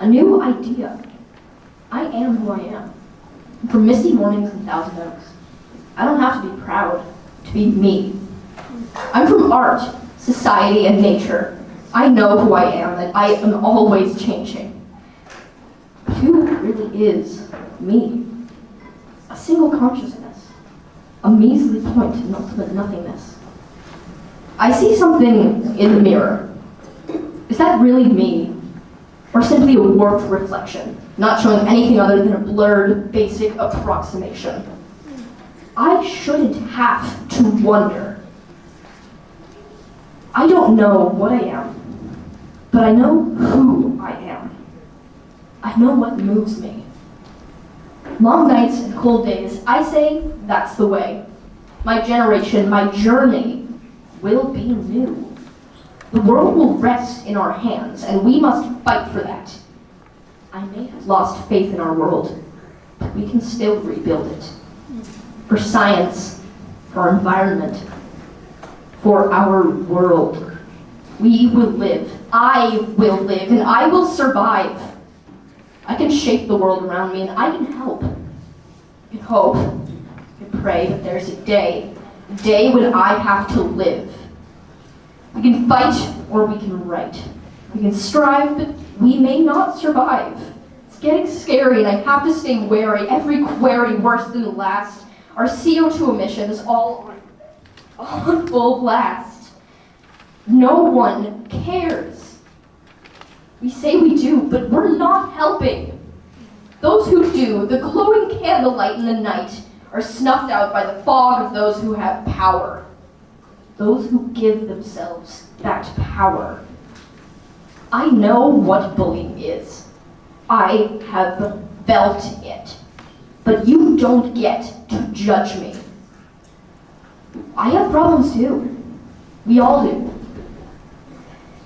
a new idea. I am who I am. From misty mornings and thousand oaks. I don't have to be proud to be me. I'm from art, society, and nature. I know who I am, and I am always changing. But who really is me? A single consciousness, a measly point in ultimate nothingness. I see something in the mirror. Is that really me? Or simply a warped reflection, not showing anything other than a blurred, basic approximation? I shouldn't have to wonder. I don't know what I am, but I know who I am. I know what moves me. Long nights and cold days, I say that's the way. My generation, my journey will be new. The world will rest in our hands, and we must fight for that. I may have lost faith in our world, but we can still rebuild it. For science, for our environment, for our world. We will live. I will live, and I will survive. I can shape the world around me, and I can help. I can hope, I can pray that there's a day when I have to live. We can fight or we can write. We can strive, but we may not survive. It's getting scary and I have to stay wary. Every query worse than the last. Our CO2 emissions all on full blast. No one cares. We say we do, but we're not helping. Those who do, the glowing candlelight in the night, are snuffed out by the fog of those who have power. Those who give themselves that power. I know what bullying is. I have felt it. But you don't get to judge me. I have problems too. We all do.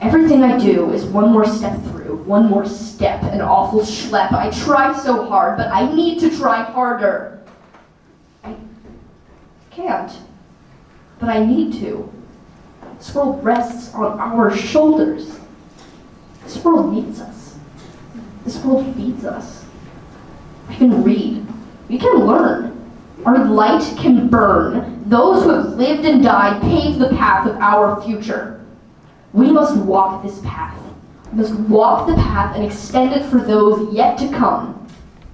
Everything I do is one more step through, one more step, an awful schlep. I try so hard, but I need to try harder. I can't, but I need to. This world rests on our shoulders. This world needs us. This world feeds us. We can read. We can learn. Our light can burn. Those who have lived and died paved the path of our future. We must walk this path. We must walk the path and extend it for those yet to come.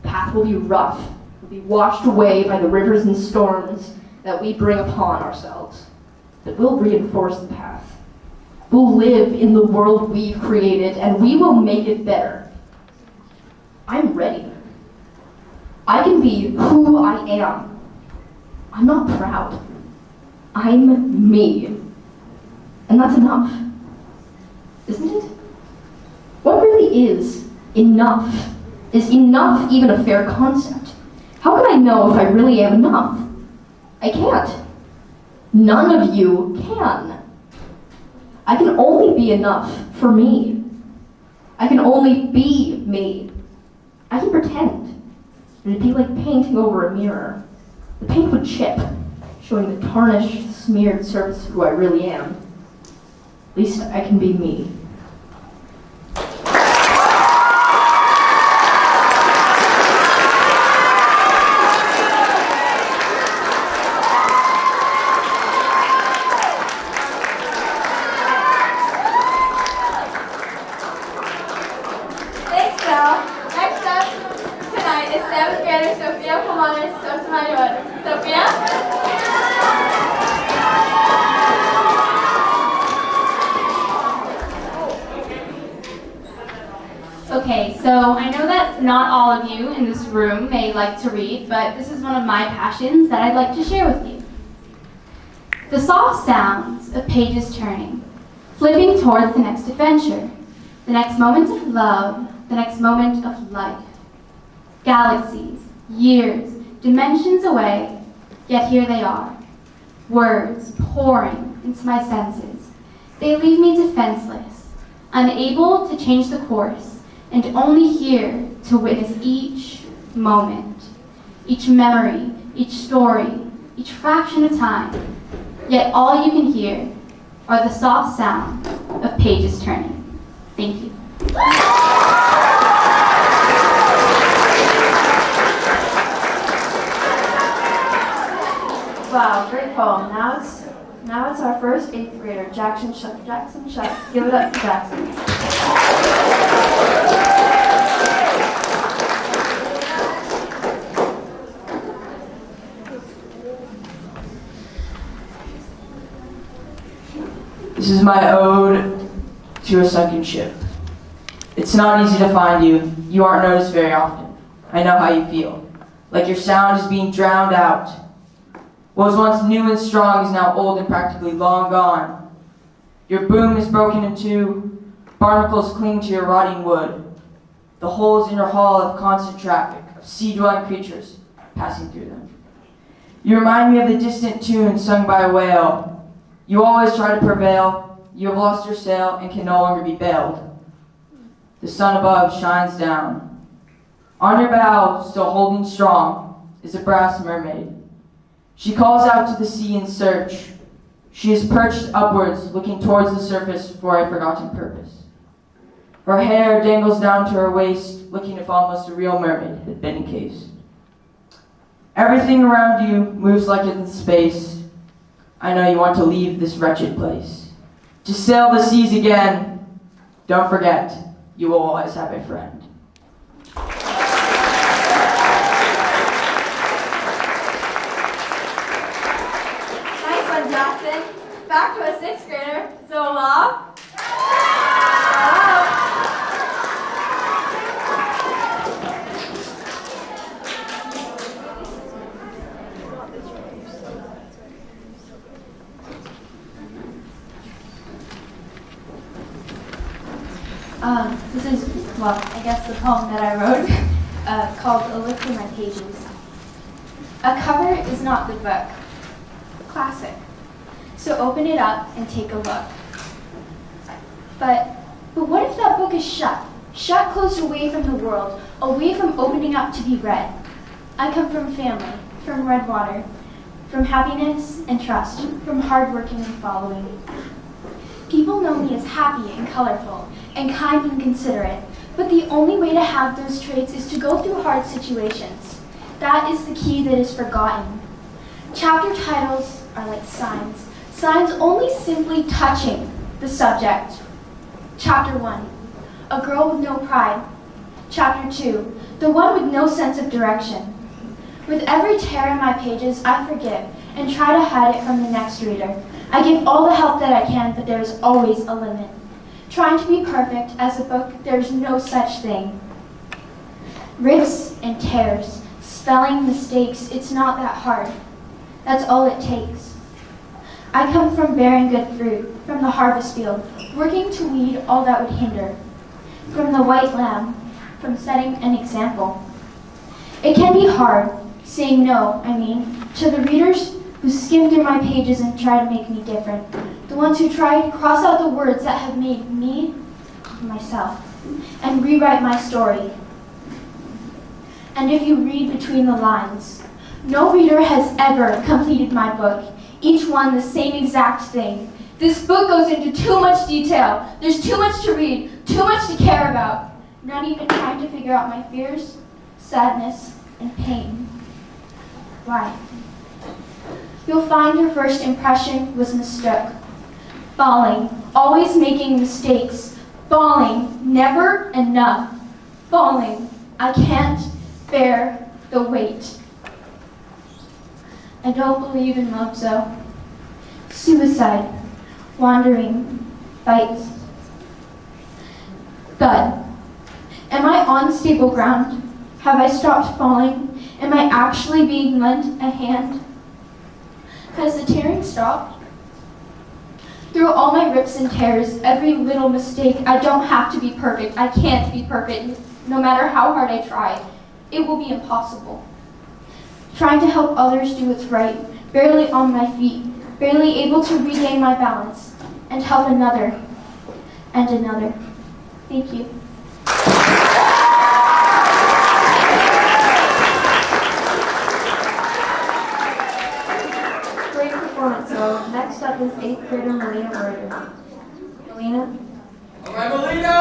The path will be rough. Will be washed away by the rivers and storms that we bring upon ourselves. But we'll reinforce the path. We'll live in the world we've created, and we will make it better. I'm ready. I can be who I am. I'm not proud. I'm me. And that's enough. Isn't it? What really is enough? Is enough even a fair concept? How can I know if I really am enough? I can't. None of you can. I can only be enough for me. I can only be me. I can pretend. It'd be like painting over a mirror. The paint would chip, showing the tarnished, smeared surface of who I really am. At least I can be me. Thanks, Sal. Next up tonight is 7th grader Sophia Pomares Sotomayor. Sophia? Okay, so I know that not all of you in this room may like to read, but this is one of my passions that I'd like to share with you. The soft sounds of pages turning, flipping towards the next adventure, the next moment of love, the next moment of life. Galaxies, years, dimensions away, yet here they are. Words pouring into my senses. They leave me defenseless, unable to change the course, and only here to witness each moment, each memory, each story, each fraction of time. Yet all you can hear are the soft sound of pages turning. Thank you. Wow, great poem. Now it's our first 8th grader, Jackson Shuck. Give it up for Jackson. This is my ode to a sunken ship. It's not easy to find you. You aren't noticed very often. I know how you feel. Like your sound is being drowned out. What was once new and strong is now old and practically long gone. Your boom is broken in two. Barnacles cling to your rotting wood. The holes in your hull have constant traffic of sea-dwelling creatures passing through them. You remind me of the distant tune sung by a whale. You always try to prevail. You have lost your sail and can no longer be bailed. The sun above shines down. On your bow, still holding strong, is a brass mermaid. She calls out to the sea in search. She is perched upwards, looking towards the surface for a forgotten purpose. Her hair dangles down to her waist, looking if almost a real mermaid had been encased. Everything around you moves like it's in space. I know you want to leave this wretched place. To sail the seas again. Don't forget, you will always have a friend. Jackson. Back to a 6th grader, Zola. This is, well, I guess the poem that I wrote called A Look Through My Pages. A cover is not the book. Classic. So open it up and take a look. But what if that book is shut? Shut closed away from the world, away from opening up to be read. I come from family, from Redwater, from happiness and trust, from hard working and following. People know me as happy and colorful, and kind and considerate, but the only way to have those traits is to go through hard situations. That is the key that is forgotten. Chapter titles are like signs. Signs only simply touching the subject. Chapter 1, a girl with no pride. Chapter 2, the one with no sense of direction. With every tear in my pages, I forgive and try to hide it from the next reader. I give all the help that I can, but there is always a limit. Trying to be perfect as a book, there is no such thing. Rips and tears, spelling mistakes, it's not that hard. That's all it takes. I come from bearing good fruit, from the harvest field, working to weed all that would hinder. From the white lamb, from setting an example. It can be hard, saying no, to the readers who skim through my pages and try to make me different. The ones who try to cross out the words that have made me myself and rewrite my story. And if you read between the lines, no reader has ever completed my book, each one the same exact thing. This book goes into too much detail. There's too much to read, too much to care about. Not even trying to figure out my fears, sadness, and pain. Why? You'll find your first impression was mistook. Falling, always making mistakes. Falling, never enough. Falling, I can't bear the weight. I don't believe in love, so. Suicide, wandering, fights. God, am I on stable ground? Have I stopped falling? Am I actually being lent a hand? Has the tearing stopped? Through all my rips and tears, every little mistake, I don't have to be perfect. I can't be perfect, no matter how hard I try. It will be impossible. Trying to help others do what's right, barely on my feet, barely able to regain my balance, and help another, and another. Thank you. 8th grader Melina Werder. Melina? All right, Melina!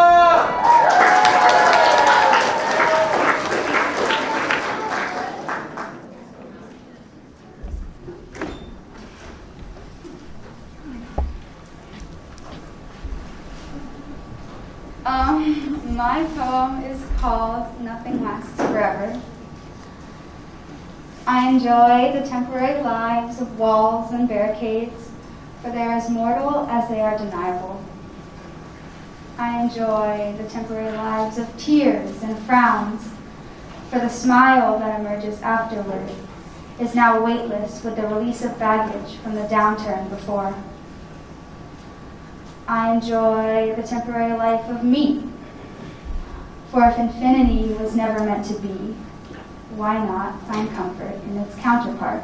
My poem is called Nothing Lasts Forever. I enjoy the temporary lives of walls and barricades, for they are as mortal as they are deniable. I enjoy the temporary lives of tears and frowns, for the smile that emerges afterward is now weightless with the release of baggage from the downturn before. I enjoy the temporary life of me, for if infinity was never meant to be, why not find comfort in its counterpart?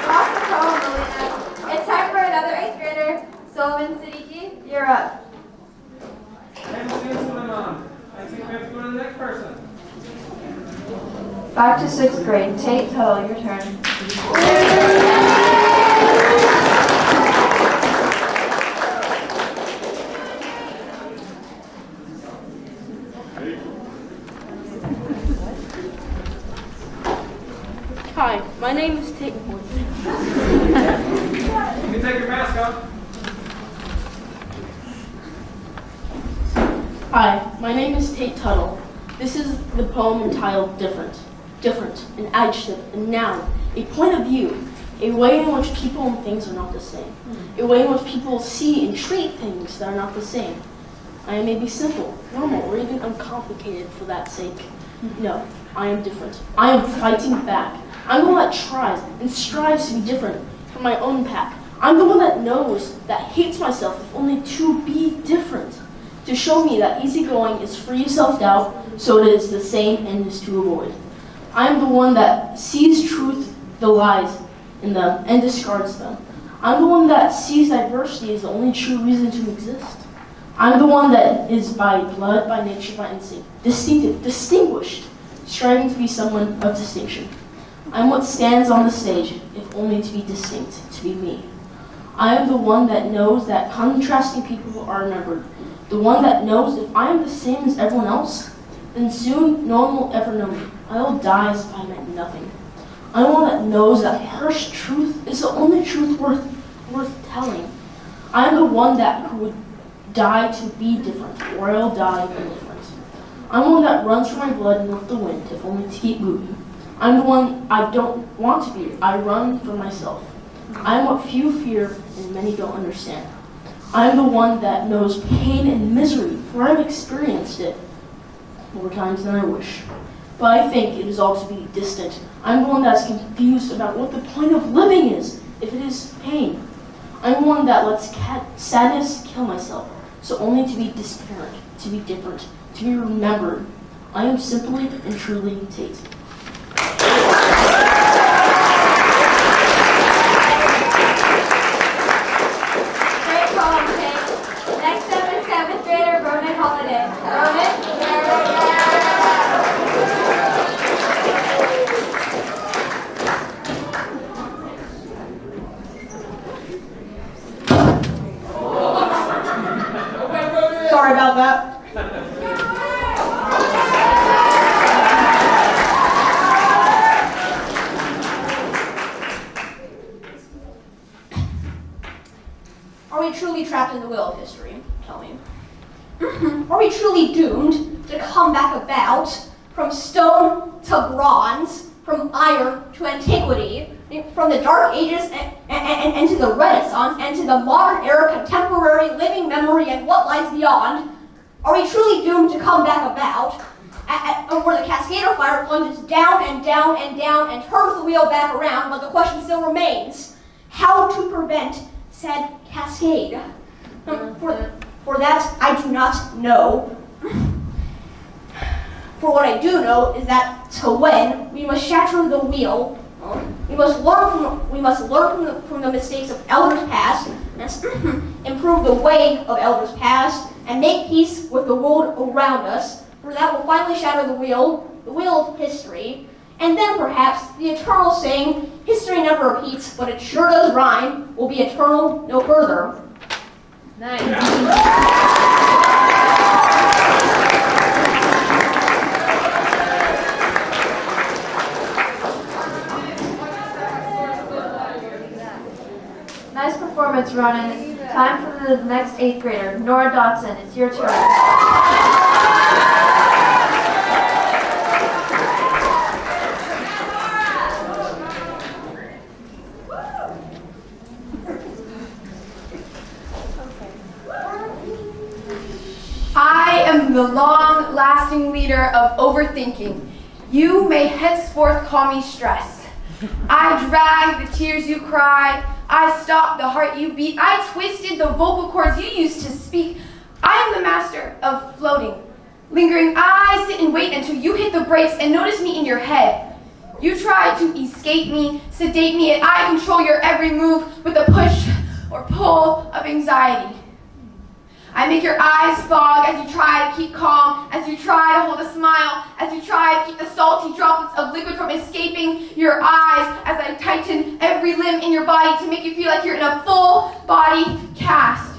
Awesome poem, Melina. It's time for another 8th grader. Solomon Siddiqui, you're up. And since moving on, I think we have to go to the next person. Back to 6th grade. Tate Tuttle, your turn. Hi, my name is Tate. You can take your mask off. Hi, my name is Tate Tuttle. This is the poem entitled Different. Different, an adjective, a noun, a point of view, a way in which people and things are not the same, a way in which people see and treat things that are not the same. I may be simple, normal, or even uncomplicated for that sake. No, I am different. I am fighting back. I'm the one that tries and strives to be different from my own pack. I'm the one that knows, that hates myself if only to be different. To show me that easygoing is free of self-doubt, so it is the same end is to avoid. I am the one that sees truth, the lies in them, and discards them. I'm the one that sees diversity as the only true reason to exist. I'm the one that is by blood, by nature, by instinct, distinctive, distinguished, striving to be someone of distinction. I'm what stands on the stage, if only to be distinct, to be me. I am the one that knows that contrasting people are remembered. The one that knows if I am the same as everyone else, then soon no one will ever know me. I will die as if I meant nothing. I'm the one that knows that harsh truth is the only truth worth telling. I am the one who would die to be different, or I'll die indifferent. I'm the one that runs for my blood and with the wind, if only to keep moving. I'm the one I don't want to be. I run for myself. I am what few fear and many don't understand. I am the one that knows pain and misery, for I've experienced it more times than I wish. But I think it is all to be distant. I'm the one that's confused about what the point of living is, if it is pain. I'm the one that lets sadness kill myself, so only to be disparate, to be different, to be remembered. I am simply and truly Tate. Great poem, Tate. Next up is 7th grader Ronan Holiday. Ronan? Sorry about that. Are we truly trapped in the wheel of history? Tell me. Are we truly doomed to come back about from stone to bronze, from iron to antiquity, from the Dark Ages and to the Renaissance, and to the modern era, contemporary, living memory, and what lies beyond? Are we truly doomed to come back about, where the cascade of fire plunges down and down and down and turns the wheel back around, but the question still remains, how to prevent said cascade? For that, I do not know. For what I do know is that to win, we must shatter the wheel. We must learn from the mistakes of elders past, improve the way of elders past, and make peace with the world around us. For that will finally shatter the wheel, the wheel of history, and then perhaps the eternal saying, history never repeats, but it sure does rhyme, will be eternal no further. Nice. Nice performance, Ronan. Time for the next 8th grader. Nora Dotson, it's your turn. I am the long-lasting leader of overthinking. You may henceforth call me stress. I drag the tears you cry. I stop the heart you beat. I twisted the vocal cords you used to speak. I am the master of floating. Lingering, I sit and wait until you hit the brakes and notice me in your head. You try to escape me, sedate me, and I control your every move with a push or pull of anxiety. I make your eyes fog as you try to keep calm, as you try to hold a smile, as you try to keep the salty droplets of liquid from escaping your eyes, as I tighten every limb in your body to make you feel like you're in a full body cast.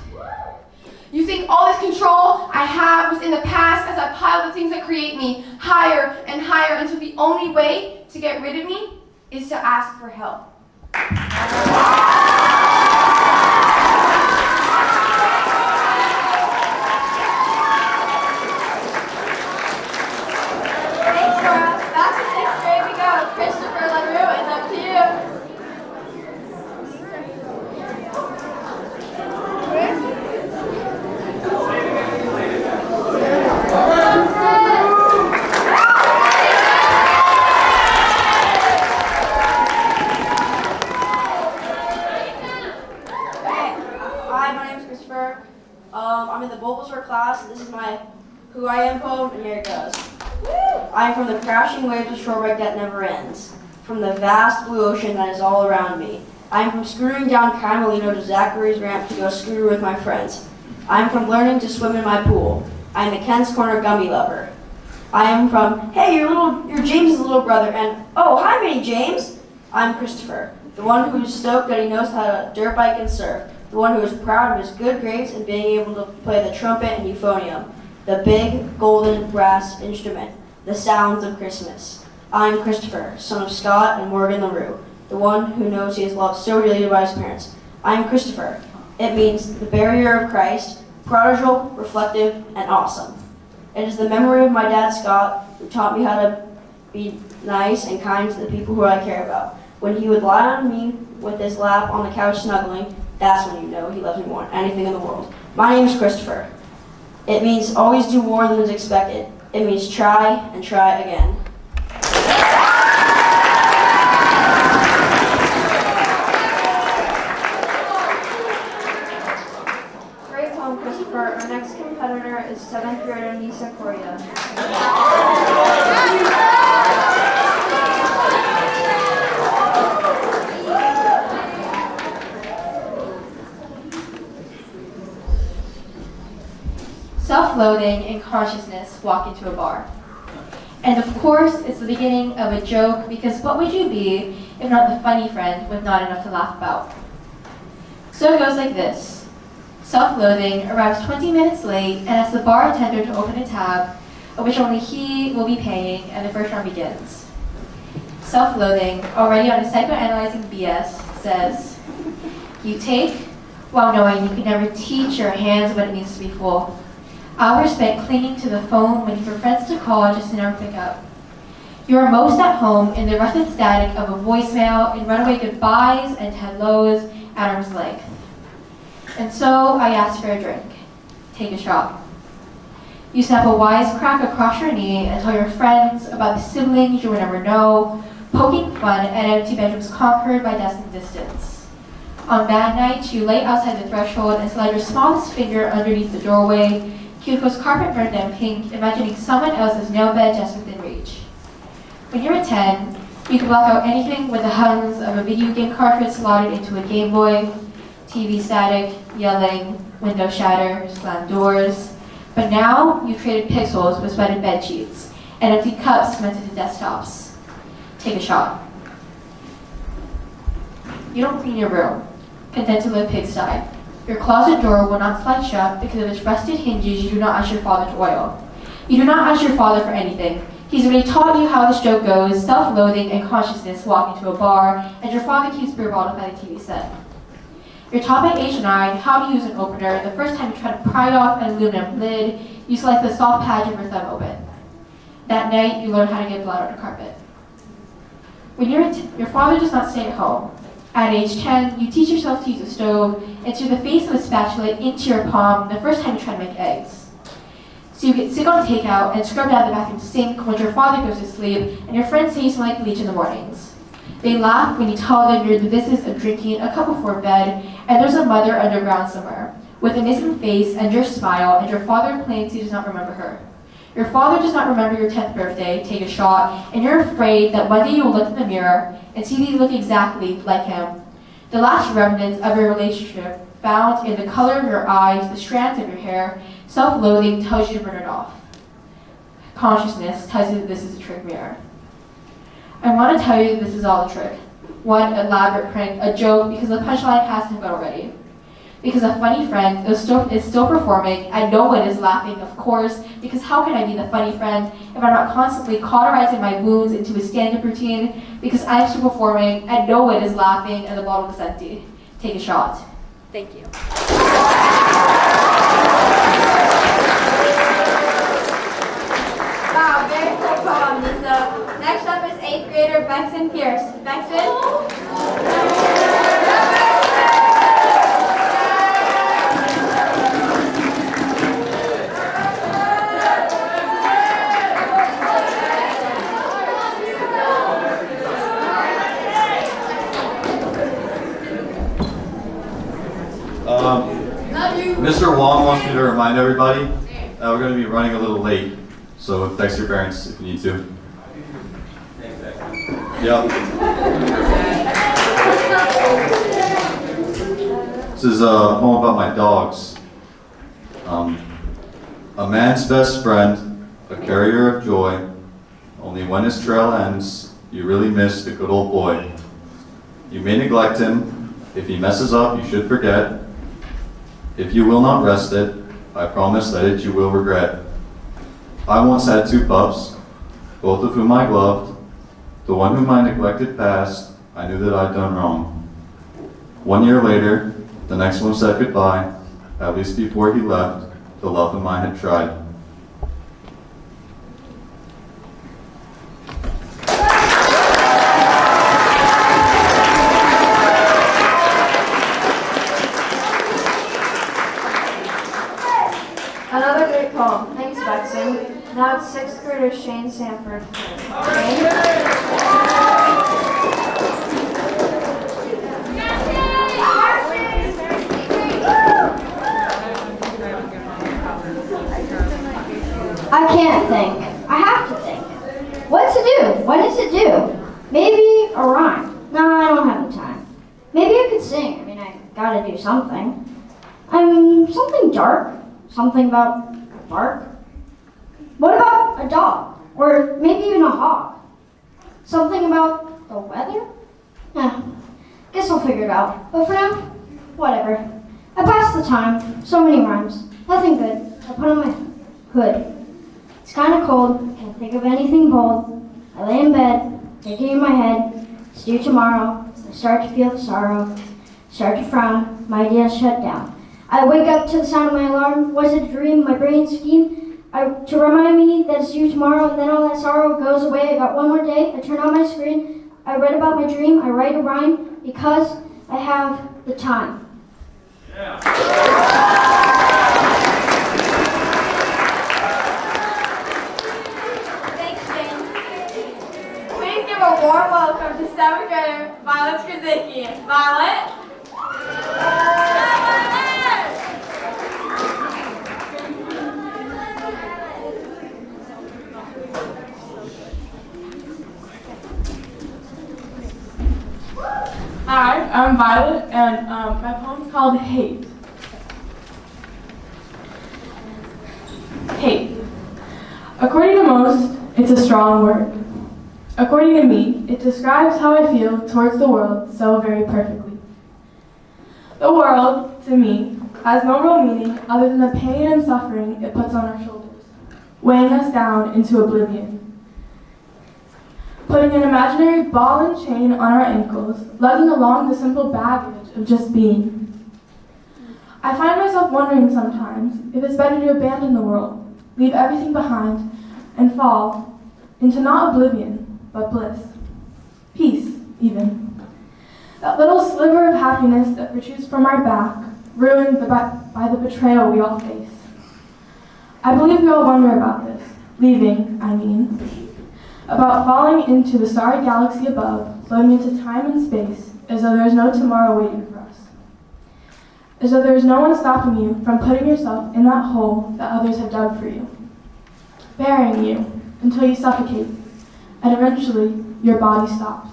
You think all this control I have was in the past as I pile the things that create me higher and higher until the only way to get rid of me is to ask for help. Thanks, Nora. Back to 6th grade we go. Christopher LaRue, it's up to you. Hi, my name is Christopher. I'm in the Bulbasaur class. This is my Who I Am poem, and here it goes. I am from the crashing waves of shorewreck that never ends, from the vast blue ocean that is all around me. I am from screwing down Camelino to Zachary's ramp to go screw with my friends. I am from learning to swim in my pool. I am the Ken's Corner gummy lover. I am from, hey, you're James's little brother, and oh, hi, Mini James. I'm Christopher, the one who is stoked that he knows how to dirt bike and surf, the one who is proud of his good grades and being able to play the trumpet and euphonium, the big golden brass instrument, the sounds of Christmas. I'm Christopher, son of Scott and Morgan LaRue, the one who knows he is loved so dearly by his parents. I'm Christopher. It means the barrier of Christ, prodigal, reflective, and awesome. It is the memory of my dad Scott, who taught me how to be nice and kind to the people who I care about. When he would lie on me with his lap on the couch snuggling, that's when you know he loves me more than anything in the world. My name is Christopher. It means always do more than is expected. It means try and try again. Great poem, Christopher. Our next competitor is 7th grader Nisa Correa. Self-loathing and consciousness walk into a bar. And of course, it's the beginning of a joke, because what would you be if not the funny friend with not enough to laugh about? So it goes like this. Self-loathing arrives 20 minutes late and asks the bartender to open a tab, of which only he will be paying, and the first round begins. Self-loathing, already on a psychoanalyzing BS, says, you take, while knowing you can never teach your hands what it means to be full. Hours spent clinging to the phone waiting for friends to call just to never pick up. You are most at home in the rusted static of a voicemail, in runaway goodbyes and hellos at arm's length. And so I asked for a drink. Take a shot. You snap a wisecrack across your knee and tell your friends about the siblings you would never know, poking fun at empty bedrooms conquered by desk and distance. On bad nights, you lay outside the threshold and slide your smallest finger underneath the doorway, Cutico's carpet burned and pink, imagining someone else's nail bed just within reach. When you're 10, you can block out anything with the hums of a video game cartridge slotted into a Game Boy, TV static, yelling, window shatter, slammed doors. But now, you've traded pixels with sweated bed sheets, and empty cups meant into desktops. Take a shot. You don't clean your room, content to live pigsty. Your closet door will not slide shut because of its rusted hinges. You do not ask your father to oil. You do not ask your father for anything. He's already taught you how the stroke goes, self-loathing and consciousness walk into a bar, and your father keeps beer bottles by the TV set. You're taught by age 9 how to use an opener. The first time you try to pry off an aluminum lid, you select the soft patch of your thumb open. That night, you learn how to get blood on the carpet. When your father does not stay at home. At age 10, you teach yourself to use a stove and to the face of a spatula into your palm the first time you try to make eggs. So you get sick on takeout and scrubbed out of the bathroom sink when your father goes to sleep and your friends say you smell like bleach in the mornings. They laugh when you tell them you're in the business of drinking a cup before bed and there's a mother underground somewhere with an innocent face and your smile, and your father claims he does not remember her. Your father does not remember your 10th birthday, take a shot, and you're afraid that one day you will look in the mirror and see that you look exactly like him. The last remnants of your relationship found in the color of your eyes, the strands of your hair. Self-loathing tells you to burn it off. Consciousness tells you that this is a trick mirror. I want to tell you that this is all a trick. One elaborate prank, a joke, because the punchline has him already. Because a funny friend is still performing and no one is laughing, of course, because how can I be the funny friend if I'm not constantly cauterizing my wounds into a stand-up routine, because I'm still performing and no one is laughing and the bottle is empty. Take a shot. Thank you. Wow, very cool poem, Lisa. Next up is 8th grader Bexon Pierce. Bexon? Mr. Wong wants me to remind everybody that we're going to be running a little late, so text your parents if you need to. Yep. This is a poem about my dogs. A man's best friend, a carrier of joy, only when his trail ends, you really miss the good old boy. You may neglect him. If he messes up, you should forget. If you will not rest it, I promise that it you will regret. I once had 2 pups, both of whom I loved. The one whom I neglected passed, I knew that I'd done wrong. 1 year later, the next one said goodbye. At least before he left, the love of mine had tried. Another great poem. Thanks, Bexon. Now it's 6th grader Shane Sanford. Shane? I can't think. I have to think. What to do? What is it do? Maybe a rhyme. No, I don't have the time. Maybe I could sing. I mean, I gotta do something. Something dark. Something about bark. What about a dog? Or maybe even a hawk? Something about the weather? Yeah, guess I'll figure it out. But for now, whatever. I passed the time. So many rhymes. Nothing good. I put on my hood. It's kind of cold. Can't think of anything bold. I lay in bed, thinking in my head. It's due tomorrow. I start to feel the sorrow. Start to frown. My ideas shut down. I wake up to the sound of my alarm. Was it a dream? My brain scheme? To remind me that it's due tomorrow, and then all that sorrow goes away. I got one more day. I turn on my screen. I read about my dream. I write a rhyme because I have the time. Yeah. Thanks, Shane. Please give a warm welcome to 7th grader Violet Skrzicki. Violet? Hi, I'm Violet, and my poem's called Hate. Hate. According to most, It's a strong word. According to me, it describes how I feel towards the world so very perfectly. The world, to me, has no real meaning other than the pain and suffering it puts on our shoulders, weighing us down into oblivion. Putting an imaginary ball and chain on our ankles, lugging along the simple baggage of just being. I find myself wondering sometimes if it's better to abandon the world, leave everything behind, and fall into not oblivion, but bliss. Peace, even. That little sliver of happiness that protrudes from our back, ruined by the betrayal we all face. I believe we all wonder about this, leaving, I mean, about falling into the starry galaxy above, floating into time and space, as though there is no tomorrow waiting for us. As though there is no one stopping you from putting yourself in that hole that others have dug for you, burying you until you suffocate, and eventually your body stops.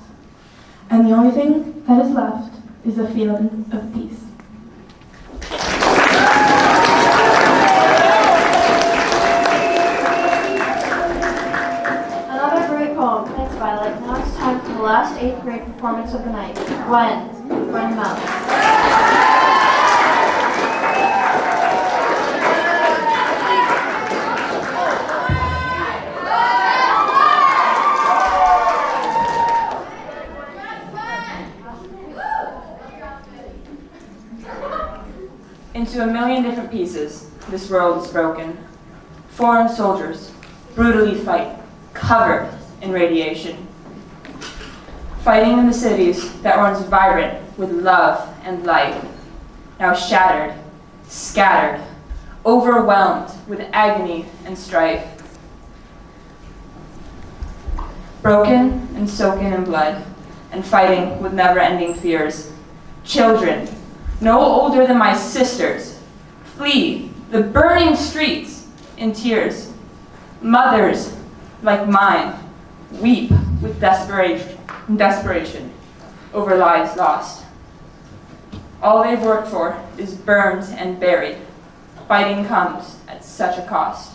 And the only thing that is left is the feeling of peace. Another great poem. Thanks, Violet. Now it's time for the last 8th grade performance of the night. Gwen Mel. Into a million different pieces, this world is broken. Foreign soldiers brutally fight, covered in radiation. Fighting in the cities that once vibrant with love and life, now shattered, scattered, overwhelmed with agony and strife. Broken and soaking in blood, and fighting with never-ending fears. Children, no older than my sisters, flee the burning streets in tears. Mothers, like mine, weep with desperation over lives lost. All they've worked for is burned and buried. Fighting comes at such a cost.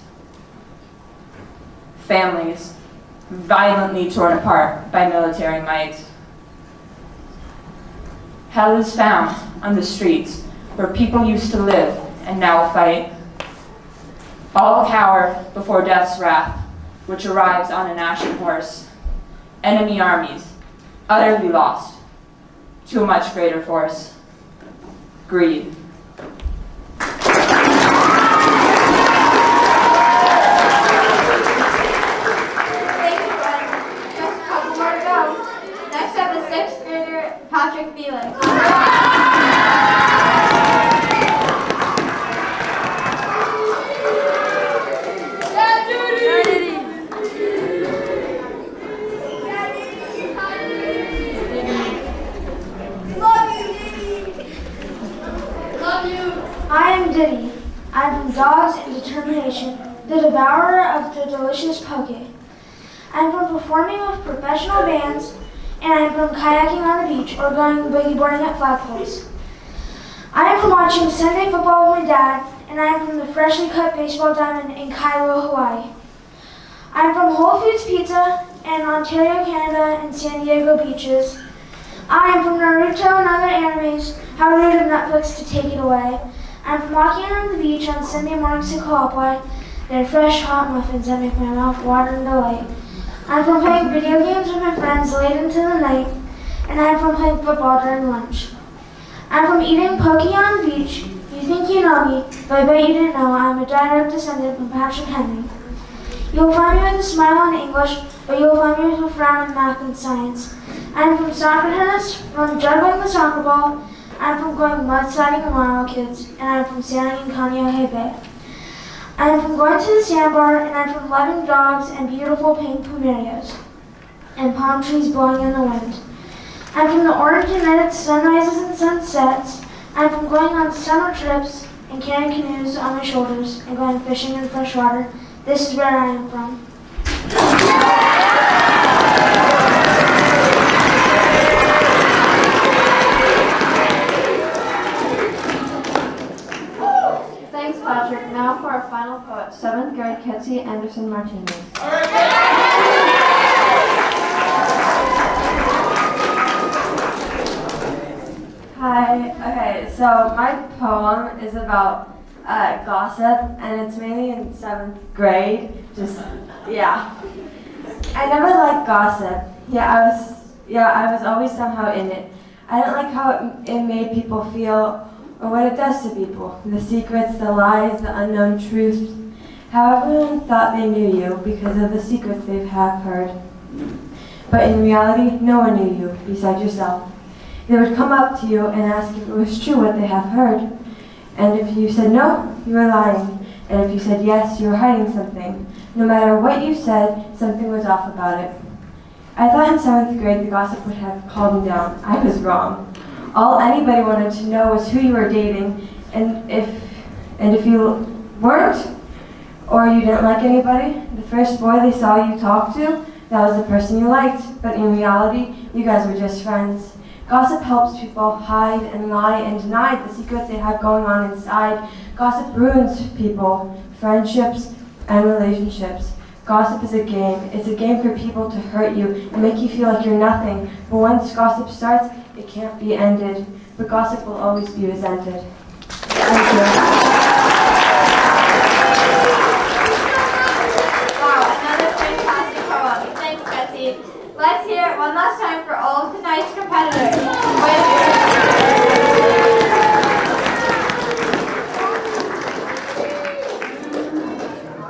Families violently torn apart by military might. Hell is found on the streets where people used to live and now fight. All cower before death's wrath, which arrives on an ashen horse. Enemy armies, utterly lost to a much greater force. Greed. Patrick Felix. I am Diddy. I'm from Dogs and Determination, the devourer of the delicious poke. I'm from performing with professional bands, and I'm from kayaking on the beach or going boogie boarding at flagpoles. I am from watching Sunday football with my dad, and I am from the freshly cut baseball diamond in Kailua, Hawaii. I am from Whole Foods Pizza and Ontario, Canada, and San Diego beaches. I am from Naruto and other animes. How rude of Netflix to take it away. I'm from walking on the beach on Sunday mornings to Kauai. They're fresh, hot muffins that make my mouth water in delight. I'm from playing video games with my friends late into the night, and I'm from playing football during lunch. I'm from eating poke on the beach. You think you know me, but I bet you didn't know I'm a direct descendant from Patrick Henry. You'll find me with a smile in English, but you'll find me with a frown in math and science. I'm from soccer tennis, from juggling the soccer ball. I'm from going mudsliding in Laurel Kids, and I'm from sailing in Kaneohe Bay. I'm from going to the sandbar, and I'm from loving dogs and beautiful pink plumerias, and palm trees blowing in the wind. I'm from the orange and red sunrises and sunsets. I'm from going on summer trips and carrying canoes on my shoulders and going fishing in fresh water. This is where I am from. Thanks, Patrick. Now for our final poet, 7th grade Ketsi Anderson Martinez. Hi. Okay, so my poem is about gossip, and it's mainly in 7th grade. Yeah. I never liked gossip. I was always somehow in it. I didn't like how it made people feel or what it does to people. The secrets, the lies, the unknown truths. How everyone thought they knew you because of the secrets they have heard. But in reality, no one knew you besides yourself. They would come up to you and ask if it was true what they have heard. And if you said no, you were lying. And if you said yes, you were hiding something. No matter what you said, something was off about it. I thought in 7th grade the gossip would have calmed me down. I was wrong. All anybody wanted to know was who you were dating, and if you weren't, or you didn't like anybody, the first boy they saw you talk to, that was the person you liked. But in reality, you guys were just friends. Gossip helps people hide and lie and deny the secrets they have going on inside. Gossip ruins people, friendships, and relationships. Gossip is a game. It's a game for people to hurt you and make you feel like you're nothing. But once gossip starts, it can't be ended. But gossip will always be resented. Thank you. Wow, another fantastic poem. Thanks, Betsy. Let's hear it one last time for all of tonight's competitors.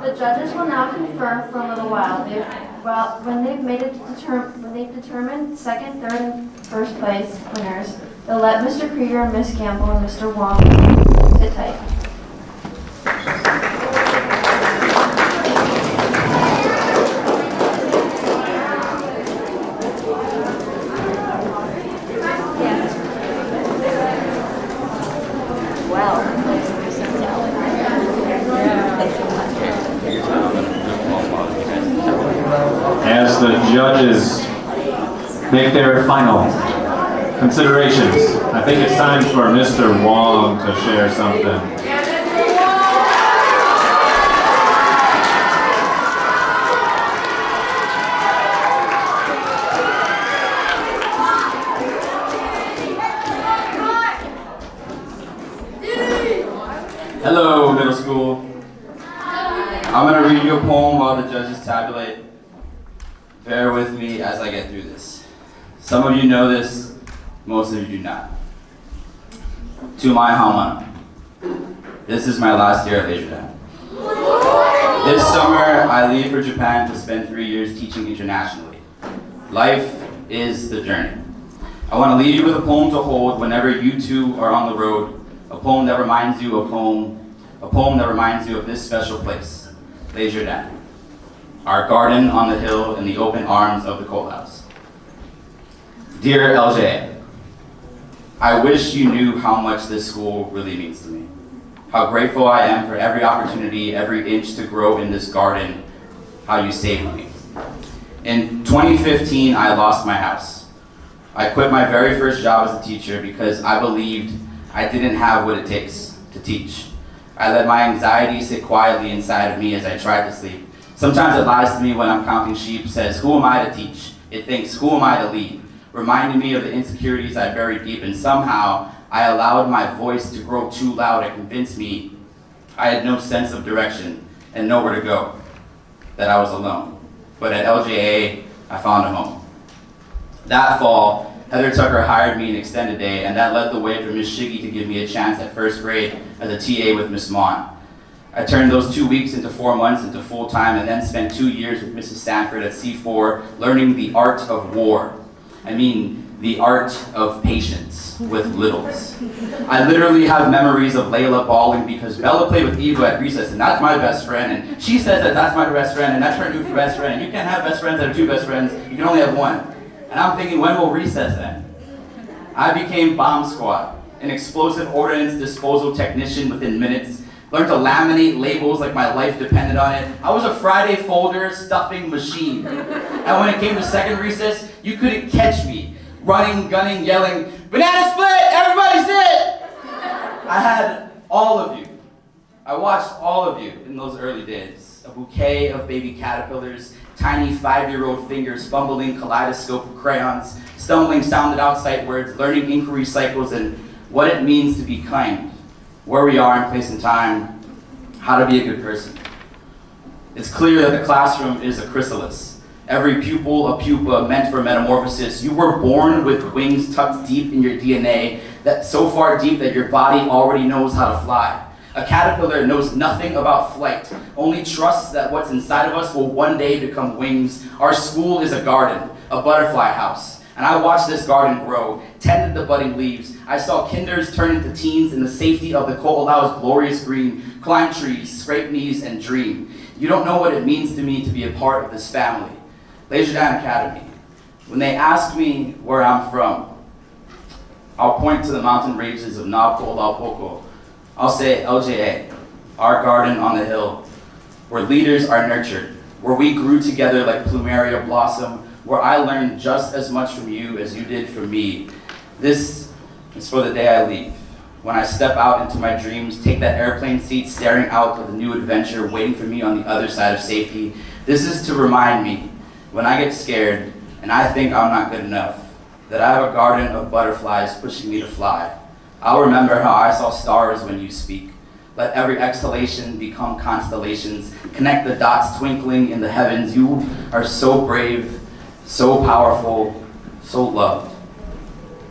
The judges will now confer for a little while. When they've determined second, third, and first place winners, they'll let Mr. Krieger, Miss Campbell, and Mr. Wong sit tight. As the judges make their final considerations, I think it's time for Mr. Wong to share something. Hello, middle school. I'm going to read you a poem while the judges tabulate. Bear with me as I get through this. Some of you know this, most of you do not. To my Hamana. This is my last year at LJA. This summer, I leave for Japan to spend 3 years teaching internationally. Life is the journey. I want to leave you with a poem to hold whenever you two are on the road. A poem that reminds you of home. A poem that reminds you of this special place, LJA. Our garden on the hill in the open arms of the coal house. Dear LJA, I wish you knew how much this school really means to me. How grateful I am for every opportunity, every inch to grow in this garden, how you saved me. In 2015, I lost my house. I quit my very first job as a teacher because I believed I didn't have what it takes to teach. I let my anxiety sit quietly inside of me as I tried to sleep. Sometimes it lies to me when I'm counting sheep, says, who am I to teach? It thinks, who am I to lead? Reminding me of the insecurities I buried deep, and somehow I allowed my voice to grow too loud and convince me I had no sense of direction and nowhere to go, that I was alone. But at LJA, I found a home. That fall, Heather Tucker hired me an extended day, and that led the way for Miss Shiggy to give me a chance at first grade as a TA with Miss Mon. I turned those 2 weeks into 4 months into full-time, and then spent 2 years with Mrs. Sanford at C4 learning the art of war. I mean, the art of patience with littles. I literally have memories of Layla bawling because Bella played with Eva at recess, and that's my best friend, and she says that that's my best friend, and that's her new best friend, and you can't have best friends that are 2 best friends, you can only have 1. And I'm thinking, when will recess end? I became bomb squad, an explosive ordnance disposal technician within minutes, learned to laminate labels like my life depended on it. I was a Friday folder stuffing machine. And when it came to second recess, you couldn't catch me. Running, gunning, yelling, banana split, everybody sit! I had all of you. I watched all of you in those early days. A bouquet of baby caterpillars, tiny 5-year-old fingers fumbling kaleidoscope of crayons, stumbling sounded out sight words, learning inquiry cycles, and what it means to be kind, where we are in place and time, how to be a good person. It's clear that the classroom is a chrysalis. Every pupil a pupa meant for metamorphosis. You were born with wings tucked deep in your DNA, that so far deep that your body already knows how to fly. A caterpillar knows nothing about flight, only trusts that what's inside of us will one day become wings. Our school is a garden, a butterfly house. And I watched this garden grow, tended the budding leaves. I saw kinders turn into teens in the safety of the Ko'olau's glorious green, climb trees, scrape knees, and dream. You don't know what it means to me to be a part of this family. LJA Academy. When they ask me where I'm from, I'll point to the mountain ranges of Ko'olau. I'll say LJA, our garden on the hill, where leaders are nurtured, where we grew together like plumeria blossom, where I learned just as much from you as you did from me. This is for the day I leave. When I step out into my dreams, take that airplane seat staring out of the new adventure waiting for me on the other side of safety. This is to remind me, when I get scared and I think I'm not good enough, that I have a garden of butterflies pushing me to fly. I'll remember how I saw stars when you speak. Let every exhalation become constellations. Connect the dots twinkling in the heavens. You are so brave, so powerful, so loved.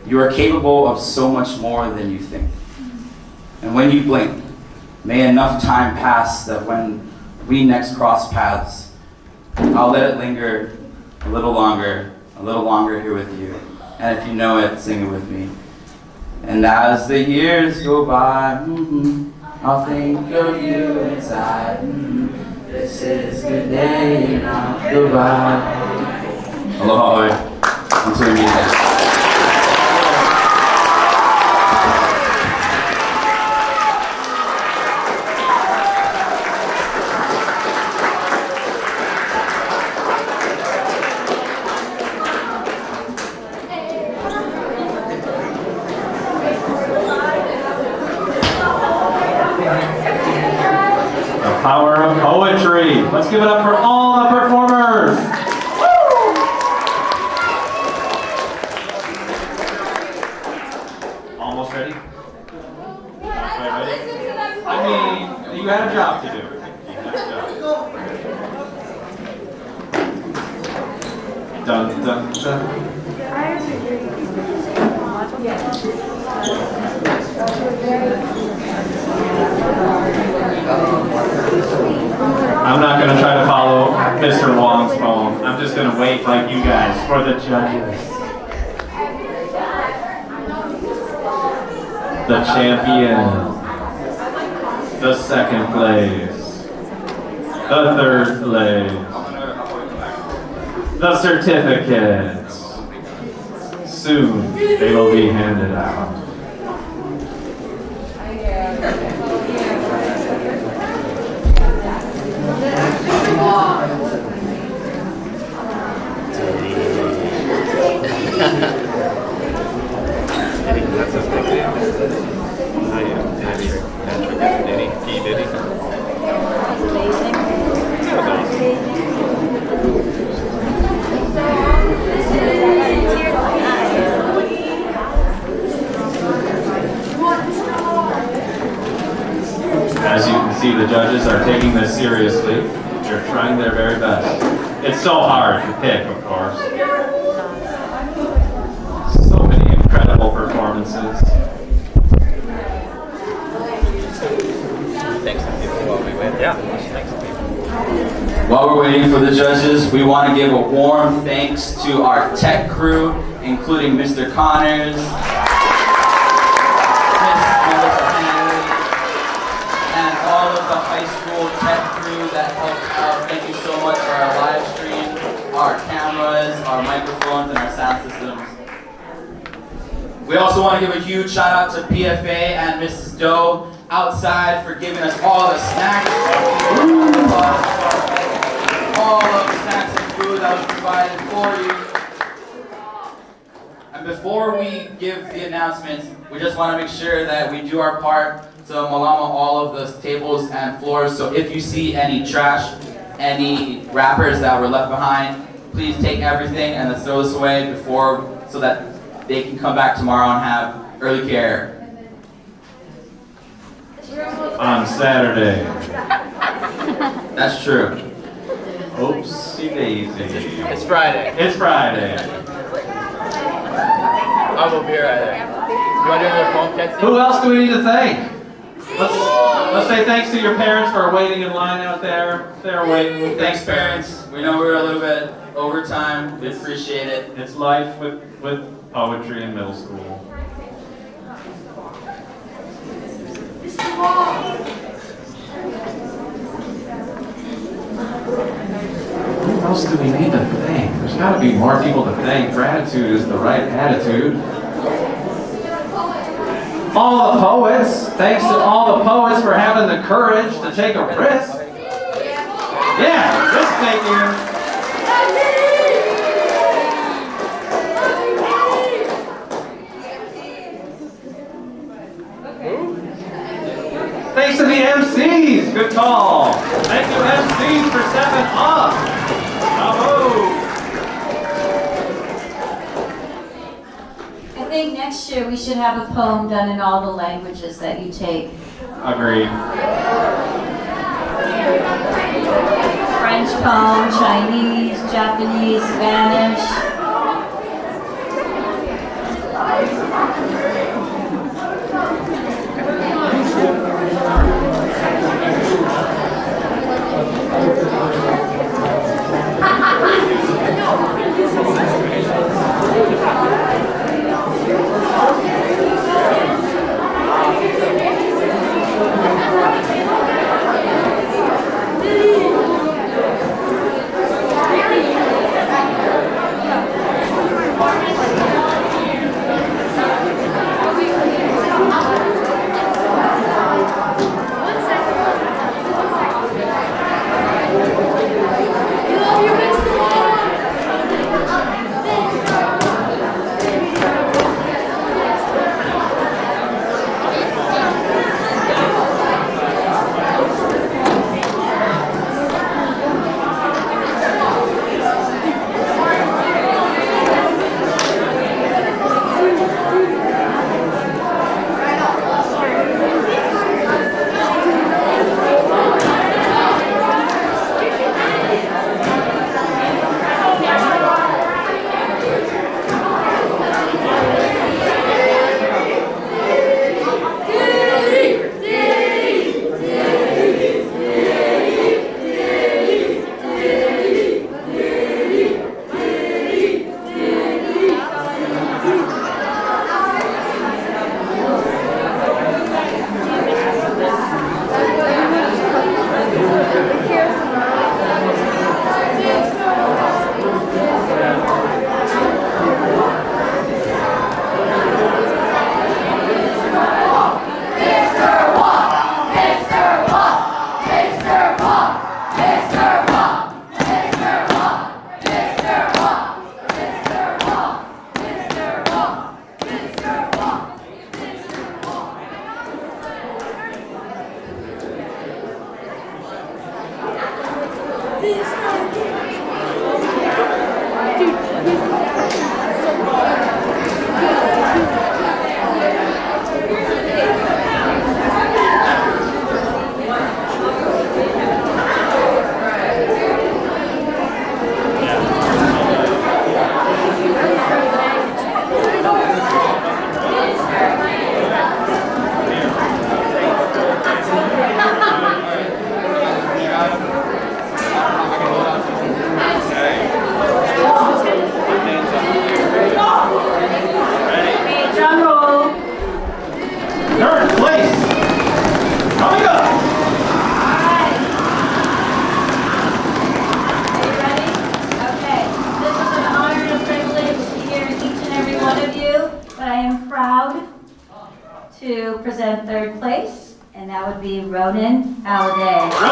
You are capable of so much more than you think. And when you blink, may enough time pass that when we next cross paths, I'll let it linger a little longer here with you. And if you know it, sing it with me. And as the years go by, I'll think of you inside. This is good day and now goodbye. Aloha. Until we meet again. Power of poetry. Let's give it up for all the performers. Almost ready? Not quite ready? I mean, you had a job to do. You had a job. Dun, dun, dun. I'm not going to try to follow Mr. Wong's poem. I'm just going to wait like you guys for the judges. The champion. The second place. The third place. The certificates. Soon they will be handed out. As you can see, the judges are taking this seriously. They're trying their very best. It's so hard to pick, of course. So many incredible performances. Thanks to people while we wait. Yeah, thanks to people. While we're waiting for the judges, we want to give a warm thanks to our tech crew, including Mr. Connors, and all of the high school tech crew that helped out. Thank you so much for our live stream, our cameras, our microphones, and our sound systems. We also want to give a huge shout out to PFA and Mrs. Doe outside for giving us all the snacks. All of the snacks and food that was provided for you. And before we give the announcements, we just want to make sure that we do our part to malama all of the tables and floors. So if you see any trash, any wrappers that were left behind, please take everything and let's throw this away before, so that they can come back tomorrow and have early care on Saturday. That's true. Oopsie daisy. It's Friday. It's Friday. I will be right there. You want to do another poem, Kelsey? Who else do we need to thank? Let's say thanks to your parents for waiting in line out there. They're waiting. Thanks, parents. We know we were a little bit over time. We appreciate it. It's life with poetry in middle school. Who else do we need to thank? There's got to be more people to thank. Gratitude is the right attitude. All the poets. Thanks to all the poets for having the courage to take a risk. Yeah, risk taking. Thanks to the MCs. Good call. Thank you, MCs, for stepping up. Bravo. I think next year we should have a poem done in all the languages that you take. Agreed. French poem, Chinese, Japanese, Spanish. To present third place, and that would be Ronan Alday. Come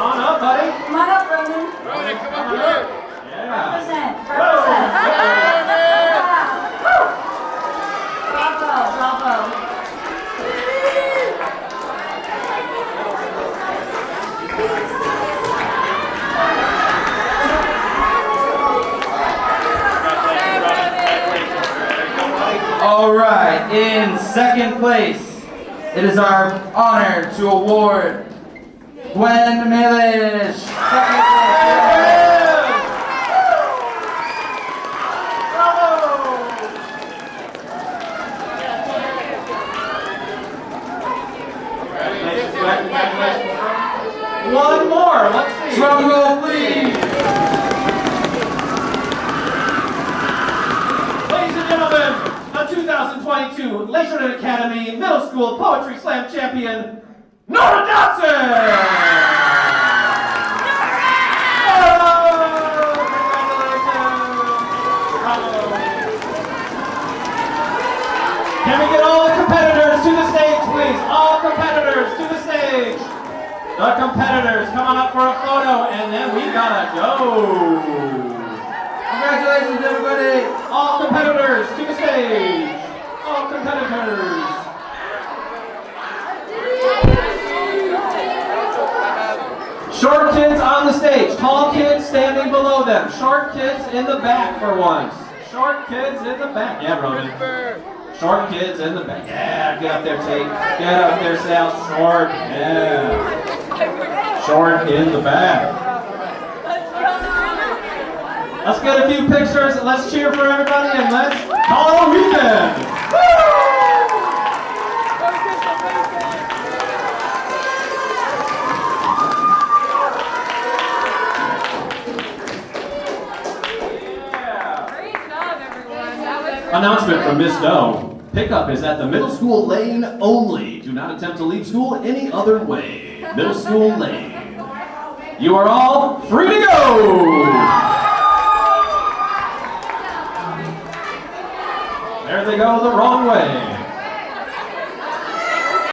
on up, buddy. Come on up, Ronan. Ronan, come up here. Yeah. Represent. Bravo. All right, in second place, it is our honor to award Gwen Milish. Second place. One more, let's see. Drum roll, please. Ladies and gentlemen, the 2022 Ledgerton Academy Middle School Poetry Slam champion, Nora Dodson! Can we get all the competitors to the stage, please? All competitors to the stage. The competitors, come on up for a photo, and then we gotta go. Congratulations, everybody. All competitors to the stage. All competitors. Short kids on the stage. Tall kids standing below them. Short kids in the back for once. Short kids in the back. Yeah, Ronan. Short kids in the back. Yeah, get up there, Tate. Get up there, Sal. Short. Yeah. Short in the back. Let's get a few pictures. Let's cheer for everybody and let's call it a weekend. Announcement from Miss Doe. Pickup is at the middle school lane only. Do not attempt to leave school any other way. Middle school lane. You are all free to go! There they go the wrong way.